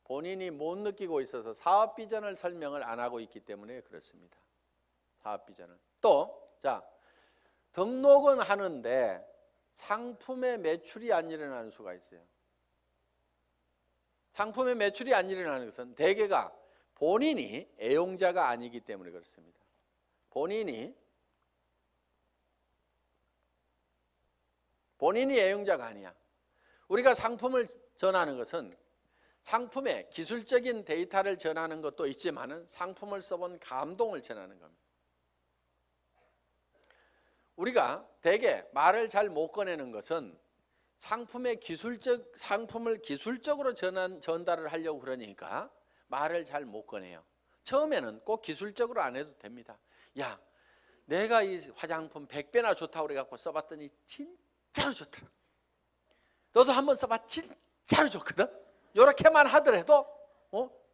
[SPEAKER 1] 본인이 못 느끼고 있어서 사업 비전을 설명을 안 하고 있기 때문에 그렇습니다. 사업 비전을. 또, 자, 등록은 하는데 상품의 매출이 안 일어나는 수가 있어요. 상품의 매출이 안 일어나는 것은 대개가 본인이 애용자가 아니기 때문에 그렇습니다. 본인이 애용자가 아니야. 우리가 상품을 전하는 것은 상품의 기술적인 데이터를 전하는 것도 있지만은 상품을 써본 감동을 전하는 겁니다. 우리가 대개 말을 잘 못 꺼내는 것은 상품을 기술적으로 전달을 하려고 그러니까 말을 잘 못 꺼내요. 처음에는 꼭 기술적으로 안 해도 됩니다. 야, 내가 이 화장품 100배나 좋다고 그래갖고 써봤더니 진짜로 좋더라. 너도 한번 써봐. 진짜로 좋거든. 이렇게만 하더라도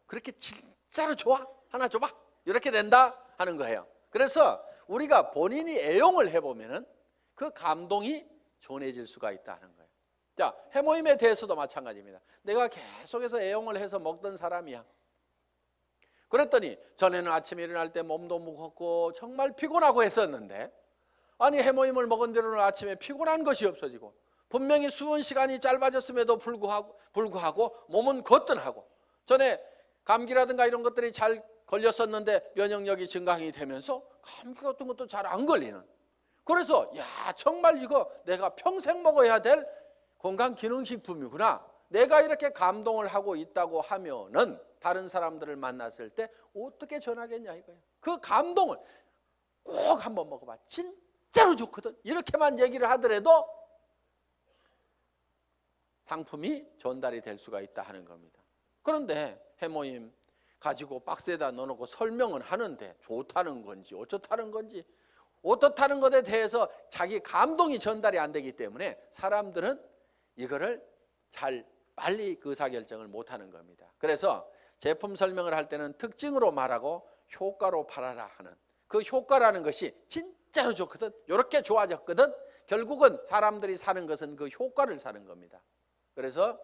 [SPEAKER 1] 그렇게 진짜로 좋아? 하나 줘봐. 이렇게 된다 하는 거예요. 그래서 우리가 본인이 애용을 해보면은 그 감동이 전해질 수가 있다는 거예요. 자, 해모임에 대해서도 마찬가지입니다. 내가 계속해서 애용을 해서 먹던 사람이야. 그랬더니 전에는 아침에 일어날 때 몸도 무겁고 정말 피곤하고 했었는데, 아니 해모임을 먹은 뒤로는 아침에 피곤한 것이 없어지고 분명히 수은 시간이 짧아졌음에도 불구하고 몸은 거뜬하고, 전에 감기라든가 이런 것들이 잘 걸렸었는데 면역력이 증강이 되면서 감기 같은 것도 잘 안 걸리는, 그래서 야 정말 이거 내가 평생 먹어야 될 건강기능식품이구나, 내가 이렇게 감동을 하고 있다고 하면은 다른 사람들을 만났을 때 어떻게 전하겠냐 이거예요. 그 감동을 꼭 한번 먹어봐, 진짜로 좋거든, 이렇게만 얘기를 하더라도 상품이 전달이 될 수가 있다 하는 겁니다. 그런데 해모임 가지고 박스에다 넣어놓고 설명은 하는데 좋다는 건지 어쩌다는 건지, 어떻다는 것에 대해서 자기 감동이 전달이 안 되기 때문에 사람들은 이거를 잘 빨리 의사결정을 못하는 겁니다. 그래서 제품 설명을 할 때는 특징으로 말하고 효과로 팔아라 하는, 그 효과라는 것이 진짜로 좋거든, 이렇게 좋아졌거든, 결국은 사람들이 사는 것은 그 효과를 사는 겁니다. 그래서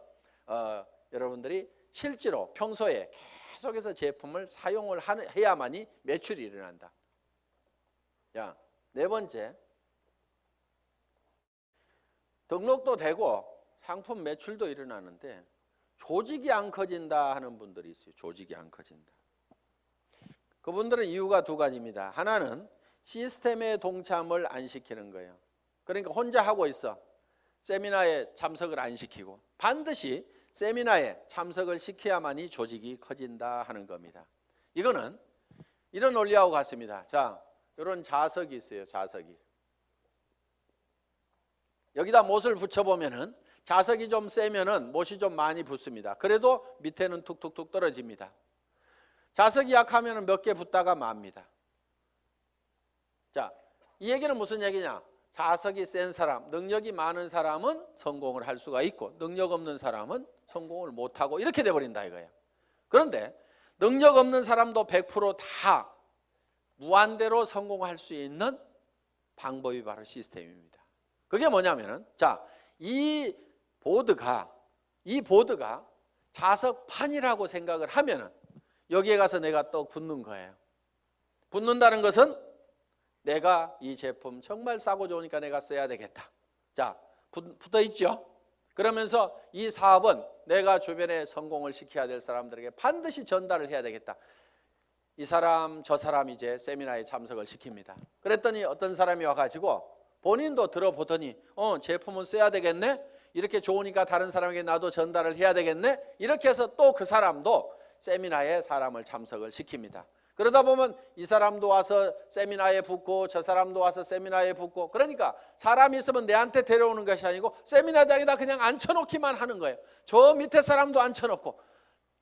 [SPEAKER 1] 여러분들이 실제로 평소에 계속해서 제품을 사용을 해야만이 매출이 일어난다. 야, 네 번째, 등록도 되고 상품 매출도 일어나는데 조직이 안 커진다 하는 분들이 있어요. 조직이 안 커진다. 그분들은 이유가 두 가지입니다. 하나는 시스템에 동참을 안 시키는 거예요. 그러니까 혼자 하고 있어. 세미나에 참석을 안 시키고, 반드시 세미나에 참석을 시켜야만이 조직이 커진다 하는 겁니다. 이거는 이런 원리하고 같습니다. 자, 이런 자석이 있어요. 자석이. 여기다 못을 붙여보면은 자석이 좀 세면은 못이 좀 많이 붙습니다. 그래도 밑에는 툭툭툭 떨어집니다. 자석이 약하면은 몇 개 붙다가 맙니다. 자, 이 얘기는 무슨 얘기냐? 자석이 센 사람, 능력이 많은 사람은 성공을 할 수가 있고 능력 없는 사람은 성공을 못하고 이렇게 돼버린다 이거예요. 그런데 능력 없는 사람도 100% 무한대로 성공할 수 있는 방법이 바로 시스템입니다. 그게 뭐냐면은, 자, 이 보드가 자석판이라고 생각을 하면은 여기에 가서 내가 또 붙는 거예요. 붙는다는 것은 내가 이 제품 정말 싸고 좋으니까 내가 써야 되겠다. 자, 붙어 있죠? 그러면서 이 사업은 내가 주변에 성공을 시켜야 될 사람들에게 반드시 전달을 해야 되겠다. 이 사람 저 사람 이제 세미나에 참석을 시킵니다. 그랬더니 어떤 사람이 와가지고 본인도 들어보더니 제품은 써야 되겠네, 이렇게 좋으니까 다른 사람에게 나도 전달을 해야 되겠네, 이렇게 해서 또 그 사람도 세미나에 사람을 참석을 시킵니다. 그러다 보면 이 사람도 와서 세미나에 붙고 저 사람도 와서 세미나에 붙고, 그러니까 사람이 있으면 내한테 데려오는 것이 아니고 세미나장에다 그냥 앉혀놓기만 하는 거예요. 저 밑에 사람도 앉혀놓고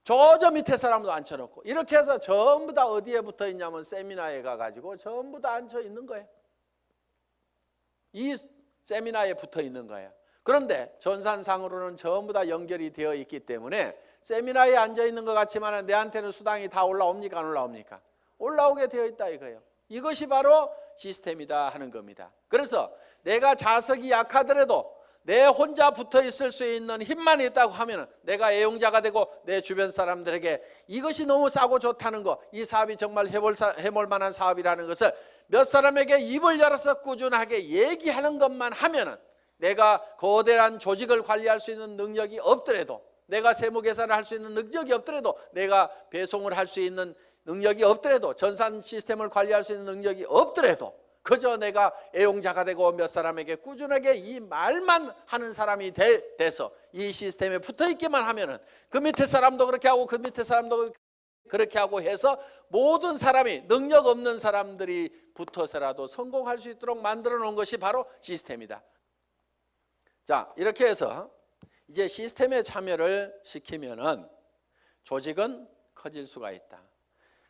[SPEAKER 1] 저 밑에 사람도 앉혀놓고, 이렇게 해서 전부 다 어디에 붙어 있냐면 세미나에 가가지고 전부 다 앉혀 있는 거예요. 이 세미나에 붙어 있는 거예요. 그런데 전산상으로는 전부 다 연결이 되어 있기 때문에 세미나에 앉아 있는 것 같지만 내한테는 수당이 다 올라옵니까? 안 올라옵니까? 올라오게 되어 있다 이거예요. 이것이 바로 시스템이다 하는 겁니다. 그래서 내가 자석이 약하더라도 내 혼자 붙어 있을 수 있는 힘만 있다고 하면 내가 애용자가 되고 내 주변 사람들에게 이것이 너무 싸고 좋다는 거, 이 사업이 정말 해볼 만한 사업이라는 것을 몇 사람에게 입을 열어서 꾸준하게 얘기하는 것만 하면은, 내가 거대한 조직을 관리할 수 있는 능력이 없더라도, 내가 세무 계산을 할 수 있는 능력이 없더라도, 내가 배송을 할 수 있는 능력이 없더라도, 전산 시스템을 관리할 수 있는 능력이 없더라도, 그저 내가 애용자가 되고 몇 사람에게 꾸준하게 이 말만 하는 사람이 돼서 이 시스템에 붙어 있기만 하면은 그 밑에 사람도 그렇게 하고 그 밑에 사람도 그렇게 하고 해서 모든 사람이, 능력 없는 사람들이 붙어서라도 성공할 수 있도록 만들어 놓은 것이 바로 시스템이다. 자, 이렇게 해서 이제 시스템에 참여를 시키면은 조직은 커질 수가 있다.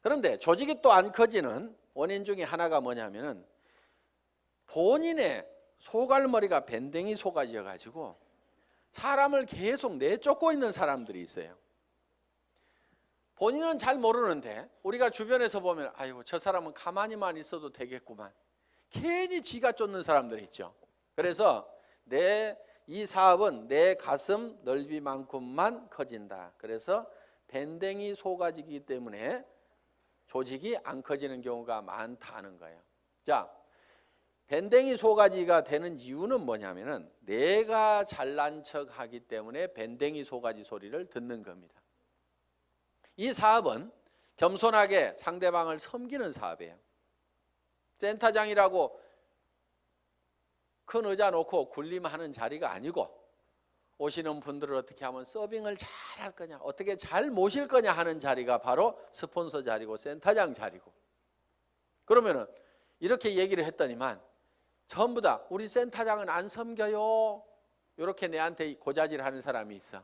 [SPEAKER 1] 그런데 조직이 또 안 커지는 원인 중에 하나가 뭐냐면은 본인의 소갈머리가 밴댕이 속아져 가지고 사람을 계속 내쫓고 있는 사람들이 있어요. 본인은 잘 모르는데 우리가 주변에서 보면 아이고 저 사람은 가만히만 있어도 되겠구만. 괜히 지가 쫓는 사람들이 있죠. 그래서 이 사업은 내 가슴 넓이만큼만 커진다. 그래서 밴댕이 소가지이기 때문에 조직이 안 커지는 경우가 많다는 거예요. 자, 밴댕이 소가지가 되는 이유는 뭐냐면은 내가 잘난 척 하기 때문에 밴댕이 소가지 소리를 듣는 겁니다. 이 사업은 겸손하게 상대방을 섬기는 사업이에요. 센터장이라고 큰 의자 놓고 군림하는 자리가 아니고 오시는 분들을 어떻게 하면 서빙을 잘 할 거냐, 어떻게 잘 모실 거냐 하는 자리가 바로 스폰서 자리고 센터장 자리고. 그러면은 이렇게 얘기를 했더니만 전부 다 우리 센터장은 안 섬겨요. 이렇게 내한테 고자질하는 사람이 있어.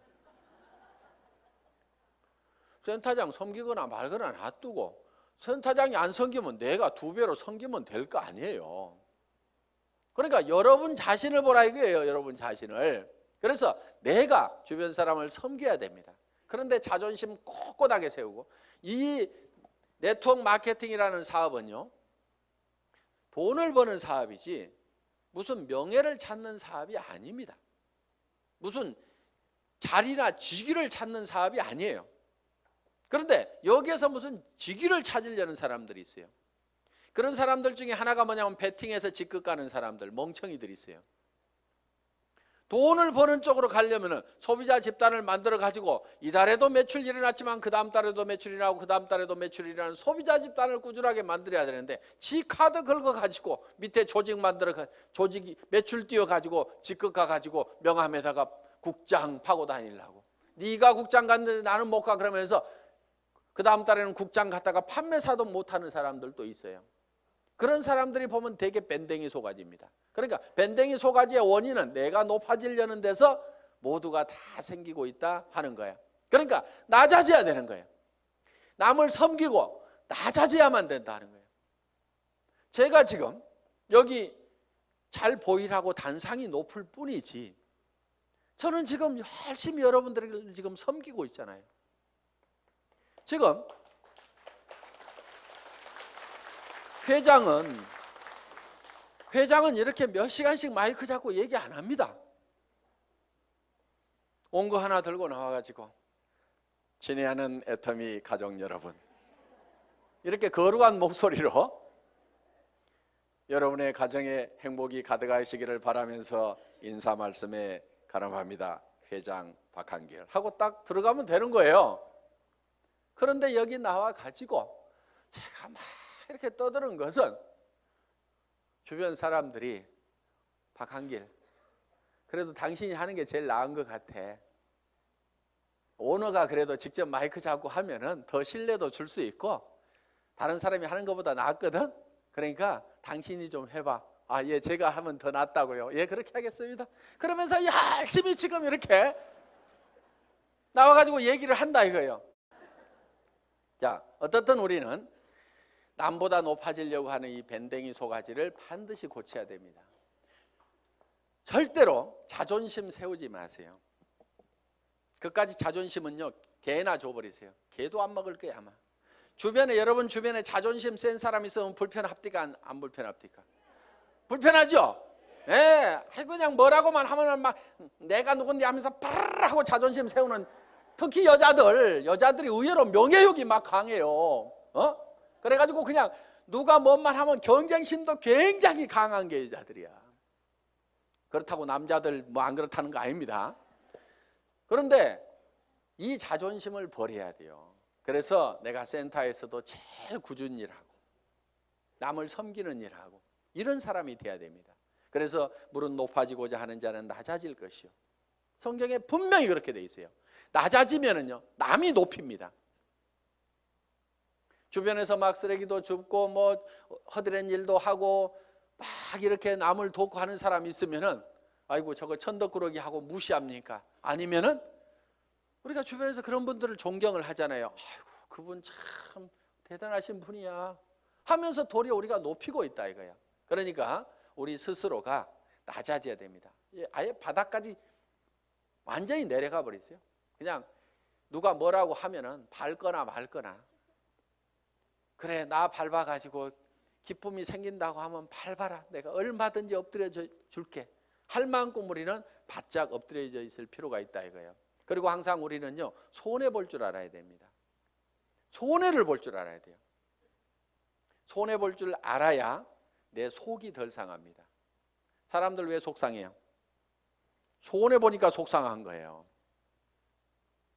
[SPEAKER 1] 센터장 섬기거나 말거나 놔두고 센터장이 안 섬기면 내가 2배로 섬기면 될 거 아니에요. 그러니까 여러분 자신을 보라 이거예요. 여러분 자신을. 그래서 내가 주변 사람을 섬겨야 됩니다. 그런데 자존심 꼿꼿하게 세우고, 이 네트워크 마케팅이라는 사업은요, 돈을 버는 사업이지 무슨 명예를 찾는 사업이 아닙니다. 무슨 자리나 직위를 찾는 사업이 아니에요. 그런데 여기에서 무슨 직위를 찾으려는 사람들이 있어요. 그런 사람들 중에 하나가 뭐냐면 베팅해서 직급 가는 사람들, 멍청이들이 있어요. 돈을 버는 쪽으로 가려면 소비자 집단을 만들어 가지고 이달에도 매출이 일어났지만 그 다음 달에도 매출이 나고 그 다음 달에도 매출이 일어나는 소비자 집단을 꾸준하게 만들어야 되는데, 지 카드 긁어 가지고 밑에 조직 만들어 조직이 매출 띄워 가지고 직급 가 가지고 명함에다가 국장 파고 다니려고. 네가 국장 갔는데 나는 못 가 그러면서 그 다음 달에는 국장 갔다가 판매사도 못하는 사람들도 있어요. 그런 사람들이 보면 되게 밴댕이 소가지입니다. 그러니까 밴댕이 소가지의 원인은 내가 높아지려는 데서 모두가 다 생기고 있다 하는 거예요. 그러니까 낮아져야 되는 거예요. 남을 섬기고 낮아져야만 된다는 거예요. 제가 지금 여기 잘 보이라고 단상이 높을 뿐이지 저는 지금 열심히 여러분들을 지금 섬기고 있잖아요. 지금 회장은 이렇게 몇 시간씩 마이크 잡고 얘기 안 합니다. 온 거 하나 들고 나와가지고 친애하는 애터미 가족 여러분, 이렇게 거룩한 목소리로 여러분의 가정에 행복이 가득하시기를 바라면서 인사 말씀에 가름합니다. 회장 박한길 하고 딱 들어가면 되는 거예요. 그런데 여기 나와 가지고 제가 막 이렇게 떠드는 것은 주변 사람들이 박한길, 그래도 당신이 하는 게 제일 나은 것 같아. 오너가 그래도 직접 마이크 잡고 하면은 더 신뢰도 줄 수 있고 다른 사람이 하는 것보다 낫거든. 그러니까 당신이 좀 해봐. 아, 예, 제가 하면 더 낫다고요. 예, 그렇게 하겠습니다. 그러면서 열심히 지금 이렇게 나와가지고 얘기를 한다 이거예요. 자, 어떻든 우리는 남보다 높아지려고 하는 이 밴댕이 소가지를 반드시 고쳐야 됩니다. 절대로 자존심 세우지 마세요. 그까지 자존심은요, 개나 줘버리세요. 개도 안 먹을 거야 아마. 주변에, 여러분 주변에 자존심 센 사람 있으면 불편합니까? 안 불편합니까? 불편하죠? 예, 그냥 뭐라고만 하면 막 내가 누군데 하면서 파르르 하고 자존심 세우는, 특히 여자들이 의외로 명예욕이 막 강해요. 그래가지고 그냥 누가 뭔 말 하면 경쟁심도 굉장히 강한 게 여자들이야. 그렇다고 남자들 뭐 안 그렇다는 거 아닙니다. 그런데 이 자존심을 버려야 돼요. 그래서 내가 센터에서도 제일 꾸준히 일하고 남을 섬기는 일하고 이런 사람이 돼야 됩니다. 그래서 무릇 높아지고자 하는 자는 낮아질 것이요. 성경에 분명히 그렇게 돼 있어요. 낮아지면은요, 남이 높입니다. 주변에서 막 쓰레기도 줍고 뭐 허드렛 일도 하고 막 이렇게 남을 돕고 하는 사람이 있으면은 아이고 저거 천덕꾸러기 하고 무시합니까? 아니면은 우리가 주변에서 그런 분들을 존경을 하잖아요. 아이고 그분 참 대단하신 분이야 하면서 도리어 우리가 높이고 있다 이거야. 그러니까 우리 스스로가 낮아져야 됩니다. 아예 바닥까지 완전히 내려가 버리세요. 그냥 누가 뭐라고 하면은 밟거나 말거나, 그래 나 밟아가지고 기쁨이 생긴다고 하면 밟아라, 내가 얼마든지 엎드려 줄게 할 만큼 우리는 바짝 엎드려져 있을 필요가 있다 이거예요. 그리고 항상 우리는요, 손해 볼 줄 알아야 됩니다. 손해를 볼 줄 알아야 돼요. 손해 볼 줄 알아야 내 속이 덜 상합니다. 사람들 왜 속상해요? 손해 보니까 속상한 거예요.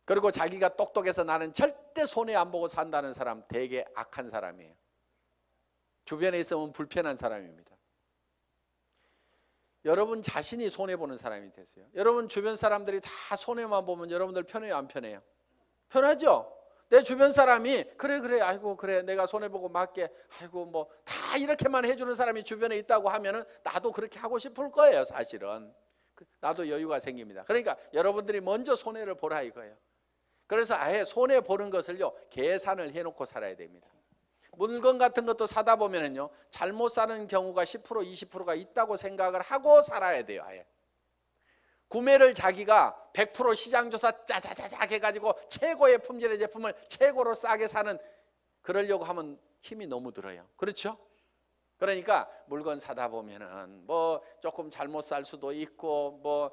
[SPEAKER 1] 그리고 자기가 똑똑해서 나는 절대 손해 안 보고 산다는 사람 되게 악한 사람이에요. 주변에 있으면 불편한 사람입니다. 여러분 자신이 손해보는 사람이 되세요. 여러분 주변 사람들이 다 손해만 보면 여러분들 편해요, 안 편해요? 편하죠? 내 주변 사람이 그래 아이고 그래 내가 손해보고 맞게 아이고 뭐 다 이렇게만 해주는 사람이 주변에 있다고 하면은 나도 그렇게 하고 싶을 거예요. 사실은 나도 여유가 생깁니다. 그러니까 여러분들이 먼저 손해를 보라 이거예요. 그래서 아예 손해보는 것을요 계산을 해놓고 살아야 됩니다. 물건 같은 것도 사다 보면은요 잘못 사는 경우가 10% 20%가 있다고 생각을 하고 살아야 돼요. 아예 구매를 자기가 100% 시장조사 짜자자작 해가지고 최고의 품질의 제품을 최고로 싸게 사는, 그러려고 하면 힘이 너무 들어요. 그렇죠? 그러니까 물건 사다 보면은 뭐 조금 잘못 살 수도 있고 뭐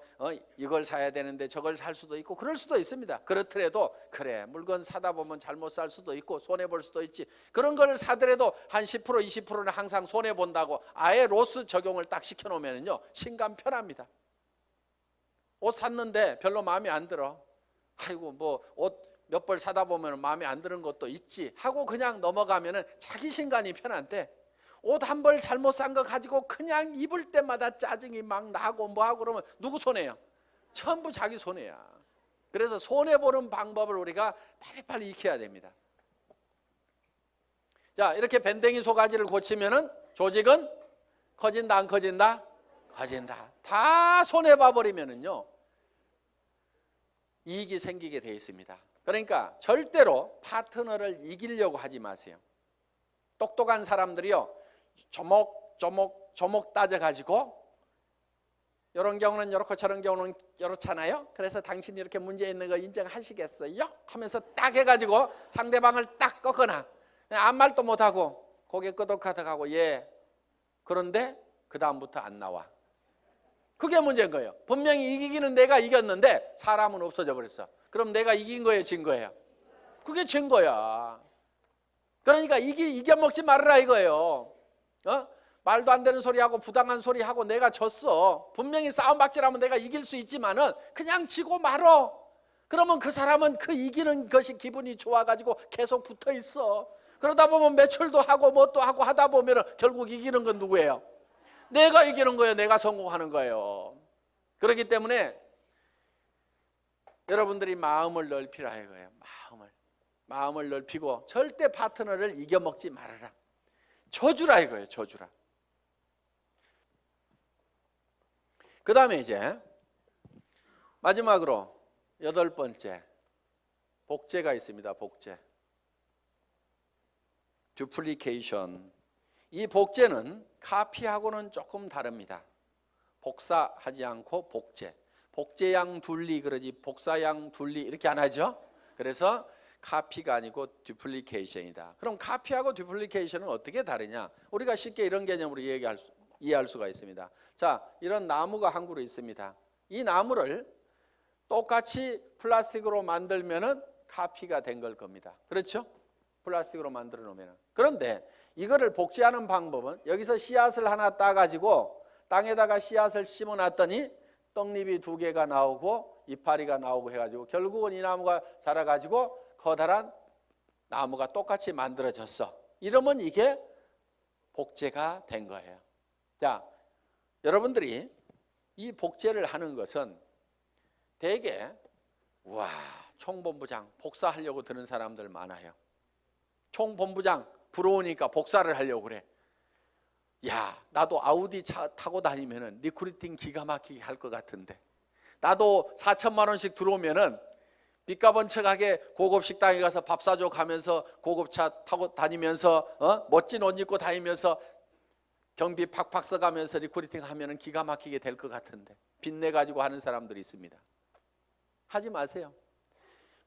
[SPEAKER 1] 이걸 사야 되는데 저걸 살 수도 있고 그럴 수도 있습니다. 그렇더라도 그래 물건 사다 보면 잘못 살 수도 있고 손해 볼 수도 있지, 그런 걸 사더라도 한 10% 20%는 항상 손해 본다고 아예 로스 적용을 딱 시켜 놓으면은요 신감 편합니다. 옷 샀는데 별로 마음에 안 들어, 아이고 뭐 옷 몇 벌 사다 보면 마음에 안 드는 것도 있지 하고 그냥 넘어가면은 자기 신간이 편한데, 옷 한 벌 잘못 산 거 가지고 그냥 입을 때마다 짜증이 막 나고 뭐하고 그러면 누구 손해요? 전부 자기 손해야. 그래서 손해보는 방법을 우리가 빨리빨리 익혀야 됩니다. 자, 이렇게 밴댕이 소가지를 고치면은 조직은 커진다 안 커진다? 커진다. 다 손해봐 버리면은요 이익이 생기게 돼 있습니다. 그러니까 절대로 파트너를 이기려고 하지 마세요. 똑똑한 사람들이요 조목 따져가지고 이런 경우는 이렇고 저런 경우는 이렇잖아요. 그래서 당신이 이렇게 문제 있는 거 인정하시겠어요? 하면서 딱 해가지고 상대방을 딱 꺾거나 아무 말도 못하고 고개 끄덕하다가고 예 그런데 그 다음부터 안 나와. 그게 문제인 거예요. 분명히 이기기는 내가 이겼는데 사람은 없어져 버렸어. 그럼 내가 이긴 거예요, 진 거예요? 그게 진 거야. 그러니까 이겨먹지 말아라 이거예요. 말도 안 되는 소리하고 부당한 소리하고 내가 졌어. 분명히 싸움박질하면 내가 이길 수 있지만은 그냥 지고 말어. 그러면 그 사람은 그 이기는 것이 기분이 좋아가지고 계속 붙어 있어. 그러다 보면 매출도 하고 뭣도 하고 하다 보면 결국 이기는 건 누구예요? 내가 이기는 거예요. 내가 성공하는 거예요. 그렇기 때문에 여러분들이 마음을 넓히라 이거예요. 마음을 넓히고 절대 파트너를 이겨먹지 말아라. 져주라 이거예요. 져주라. 그 다음에 이제 마지막으로 8번째 복제가 있습니다. 복제. 듀플리케이션. 이 복제는 카피하고는 조금 다릅니다. 복사하지 않고 복제. 복제양 둘리 그러지 복사양 둘리 이렇게 안 하죠. 그래서 카피가 아니고 듀플리케이션이다. 그럼 카피하고 듀플리케이션은 어떻게 다르냐? 우리가 쉽게 이런 개념으로 이해할 수가 있습니다. 자, 이런 나무가 한 그루 있습니다. 이 나무를 똑같이 플라스틱으로 만들면은 카피가 된 걸 겁니다. 그렇죠? 플라스틱으로 만들어 놓으면. 그런데 이거를 복제하는 방법은 여기서 씨앗을 하나 따가지고 땅에다가 씨앗을 심어 놨더니 떡잎이 2개가 나오고 이파리가 나오고 해가지고 결국은 이 나무가 자라가지고 커다란 나무가 똑같이 만들어졌어. 이러면 이게 복제가 된 거예요. 자, 여러분들이 이 복제를 하는 것은 대개 와 총본부장 복사하려고 드는 사람들 많아요. 총본부장 부러우니까 복사를 하려고 그래. 야, 나도 아우디 차 타고 다니면은 리크루팅 기가 막히게 할 것 같은데, 나도 4천만 원씩 들어오면은 빚가번쩍하게 고급 식당에 가서 밥 사줘 가면서 고급차 타고 다니면서 멋진 옷 입고 다니면서 경비 팍팍 써가면서 리크루팅 하면은 기가 막히게 될 것 같은데 빚내 가지고 하는 사람들이 있습니다. 하지 마세요.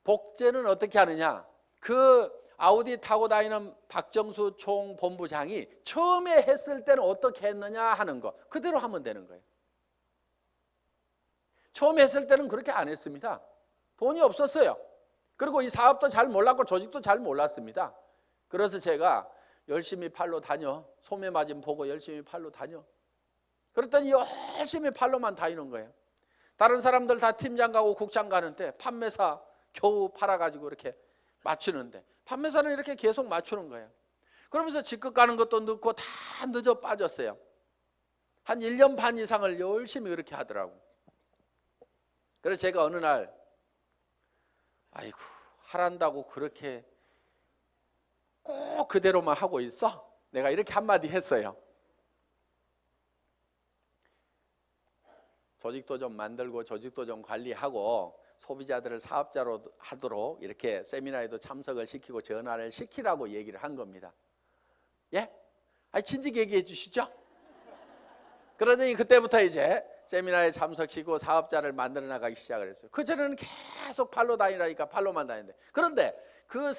[SPEAKER 1] 복제는 어떻게 하느냐? 그 아우디 타고 다니는 박정수 총본부장이 처음에 했을 때는 어떻게 했느냐 하는 거 그대로 하면 되는 거예요. 처음에 했을 때는 그렇게 안 했습니다. 돈이 없었어요. 그리고 이 사업도 잘 몰랐고 조직도 잘 몰랐습니다. 그래서 제가 열심히 팔로 다녀. 소매 마진 보고 열심히 팔로 다녀. 그랬더니 열심히 팔로만 다니는 거예요. 다른 사람들 다 팀장 가고 국장 가는데 판매사 겨우 팔아가지고 이렇게 맞추는데 판매사는 이렇게 계속 맞추는 거예요. 그러면서 직급 가는 것도 늦고 다 늦어 빠졌어요. 한 1년 반 이상을 열심히 그렇게 하더라고. 그래서 제가 어느 날 아이고 하란다고 그렇게 꼭 그대로만 하고 있어? 내가 이렇게 한마디 했어요. 조직도 좀 만들고 조직도 좀 관리하고 소비자들을 사업자로 하도록 이렇게 세미나에도 참석을 시키고 전화를 시키라고 얘기를 한 겁니다. 예? 아니 진즉 얘기해 주시죠. 그러더니 그때부터 이제 세미나에 참석시키고 사업자를 만들어 나가기 시작을 했어요. 그전에는 계속 팔로 다니라니까 팔로만 다니는데 그런데 그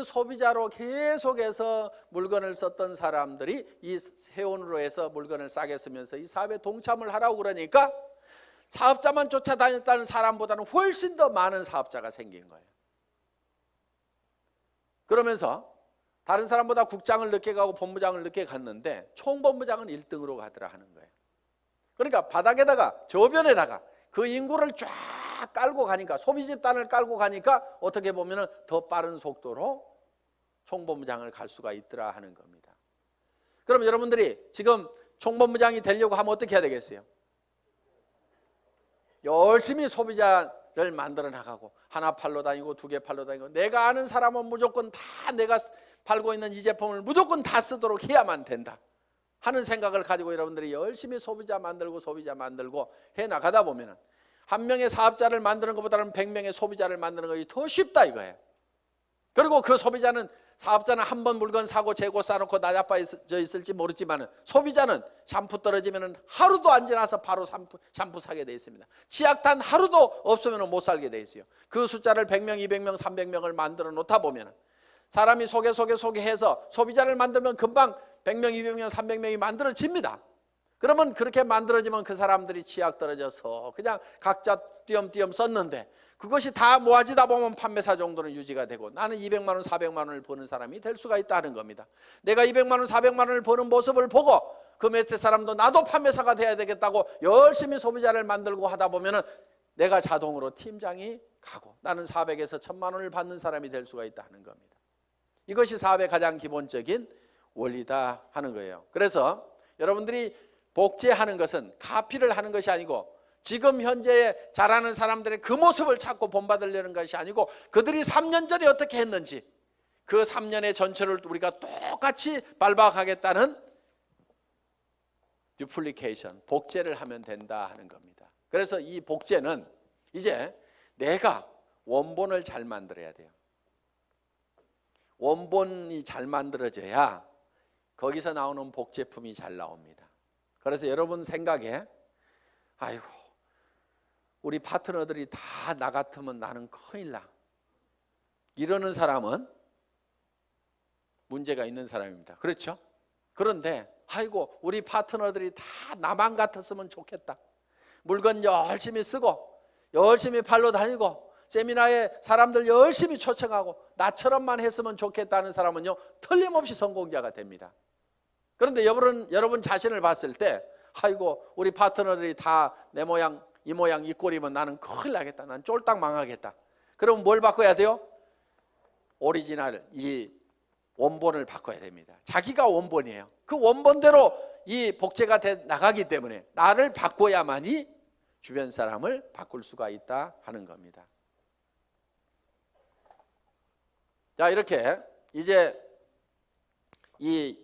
[SPEAKER 1] 소비자로 계속해서 물건을 썼던 사람들이 이 세원으로 해서 물건을 싸게 쓰면서 이 사업에 동참을 하라고 그러니까 사업자만 쫓아다녔다는 사람보다는 훨씬 더 많은 사업자가 생긴 거예요. 그러면서 다른 사람보다 국장을 늦게 가고 본부장을 늦게 갔는데 총본부장은 1등으로 가더라 하는 거예요. 그러니까 바닥에다가 저변에다가 그 인구를 쫙 깔고 가니까 소비 집단을 깔고 가니까 어떻게 보면 더 빠른 속도로 총본부장을 갈 수가 있더라 하는 겁니다. 그럼 여러분들이 지금 총본부장이 되려고 하면 어떻게 해야 되겠어요? 열심히 소비자를 만들어 나가고 하나 팔러 다니고 두 개 팔러 다니고 내가 아는 사람은 무조건 다 내가 팔고 있는 이 제품을 무조건 다 쓰도록 해야만 된다 하는 생각을 가지고 여러분들이 열심히 소비자 만들고 해 나가다 보면 한 명의 사업자를 만드는 것보다는 100명의 소비자를 만드는 것이 더 쉽다 이거예요. 그리고 그 사업자는 한 번 물건 사고 재고 싸놓고 나자빠져 있을지 모르지만 소비자는 샴푸 떨어지면 하루도 안 지나서 바로 샴푸 사게 돼 있습니다. 치약단 하루도 없으면 못 살게 돼 있어요. 그 숫자를 100명, 200명, 300명을 만들어 놓다 보면 사람이 소개해서 소비자를 만들면 금방 100명, 200명, 300명이 만들어집니다. 그러면 그렇게 만들어지면 그 사람들이 치약 떨어져서 그냥 각자 띄엄띄엄 썼는데 그것이 다 모아지다 보면 판매사 정도는 유지가 되고 나는 200만 원, 400만 원을 버는 사람이 될 수가 있다는 겁니다. 내가 200만 원, 400만 원을 버는 모습을 보고 그 밑에 사람도 나도 판매사가 돼야 되겠다고 열심히 소비자를 만들고 하다 보면 내가 자동으로 팀장이 가고 나는 400에서 1000만 원을 받는 사람이 될 수가 있다는 겁니다. 이것이 사업의 가장 기본적인 원리다 하는 거예요. 그래서 여러분들이 복제하는 것은 카피를 하는 것이 아니고 지금 현재 잘하는 사람들의 그 모습을 찾고 본받으려는 것이 아니고 그들이 3년 전에 어떻게 했는지 그 3년의 전체를 우리가 똑같이 밟아가겠다는 듀플리케이션, 복제를 하면 된다 하는 겁니다. 그래서 이 복제는 이제 내가 원본을 잘 만들어야 돼요. 원본이 잘 만들어져야 거기서 나오는 복제품이 잘 나옵니다. 그래서 여러분 생각에 아이고 우리 파트너들이 다 나 같으면 나는 큰일 나 이러는 사람은 문제가 있는 사람입니다. 그렇죠? 그런데 아이고 우리 파트너들이 다 나만 같았으면 좋겠다. 물건 열심히 쓰고 열심히 팔러 다니고 세미나에 사람들 열심히 초청하고 나처럼만 했으면 좋겠다는 사람은요 틀림없이 성공자가 됩니다. 그런데 여러분 자신을 봤을 때 아이고 우리 파트너들이 다 내 모양 이 모양 이 꼴이면 나는 큰일 나겠다. 난 쫄딱 망하겠다. 그럼 뭘 바꿔야 돼요? 오리지널 이 원본을 바꿔야 됩니다. 자기가 원본이에요. 그 원본대로 이 복제가 돼 나가기 때문에 나를 바꿔야만이 주변 사람을 바꿀 수가 있다 하는 겁니다. 자 이렇게 이제 이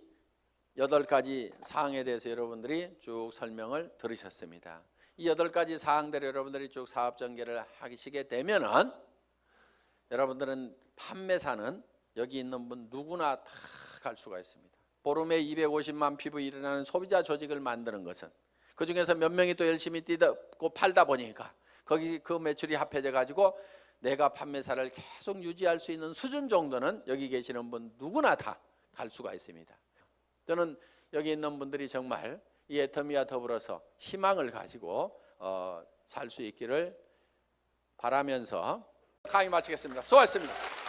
[SPEAKER 1] 8가지 사항에 대해서 여러분들이 쭉 설명을 들으셨습니다. 이 8가지 사항대로 여러분들이 쭉 사업 전개를 하시게 되면은 여러분들은 판매사는 여기 있는 분 누구나 다 갈 수가 있습니다. 보름에 250만 피부 일어나는 소비자 조직을 만드는 것은 그 중에서 몇 명이 또 열심히 뛰고 팔다 보니까 거기 그 매출이 합해져 가지고 내가 판매사를 계속 유지할 수 있는 수준 정도는 여기 계시는 분 누구나 다 갈 수가 있습니다. 저는 여기 있는 분들이 정말 이 애터미와 더불어서 희망을 가지고 살 수 있기를 바라면서 강의 마치겠습니다. 수고하셨습니다.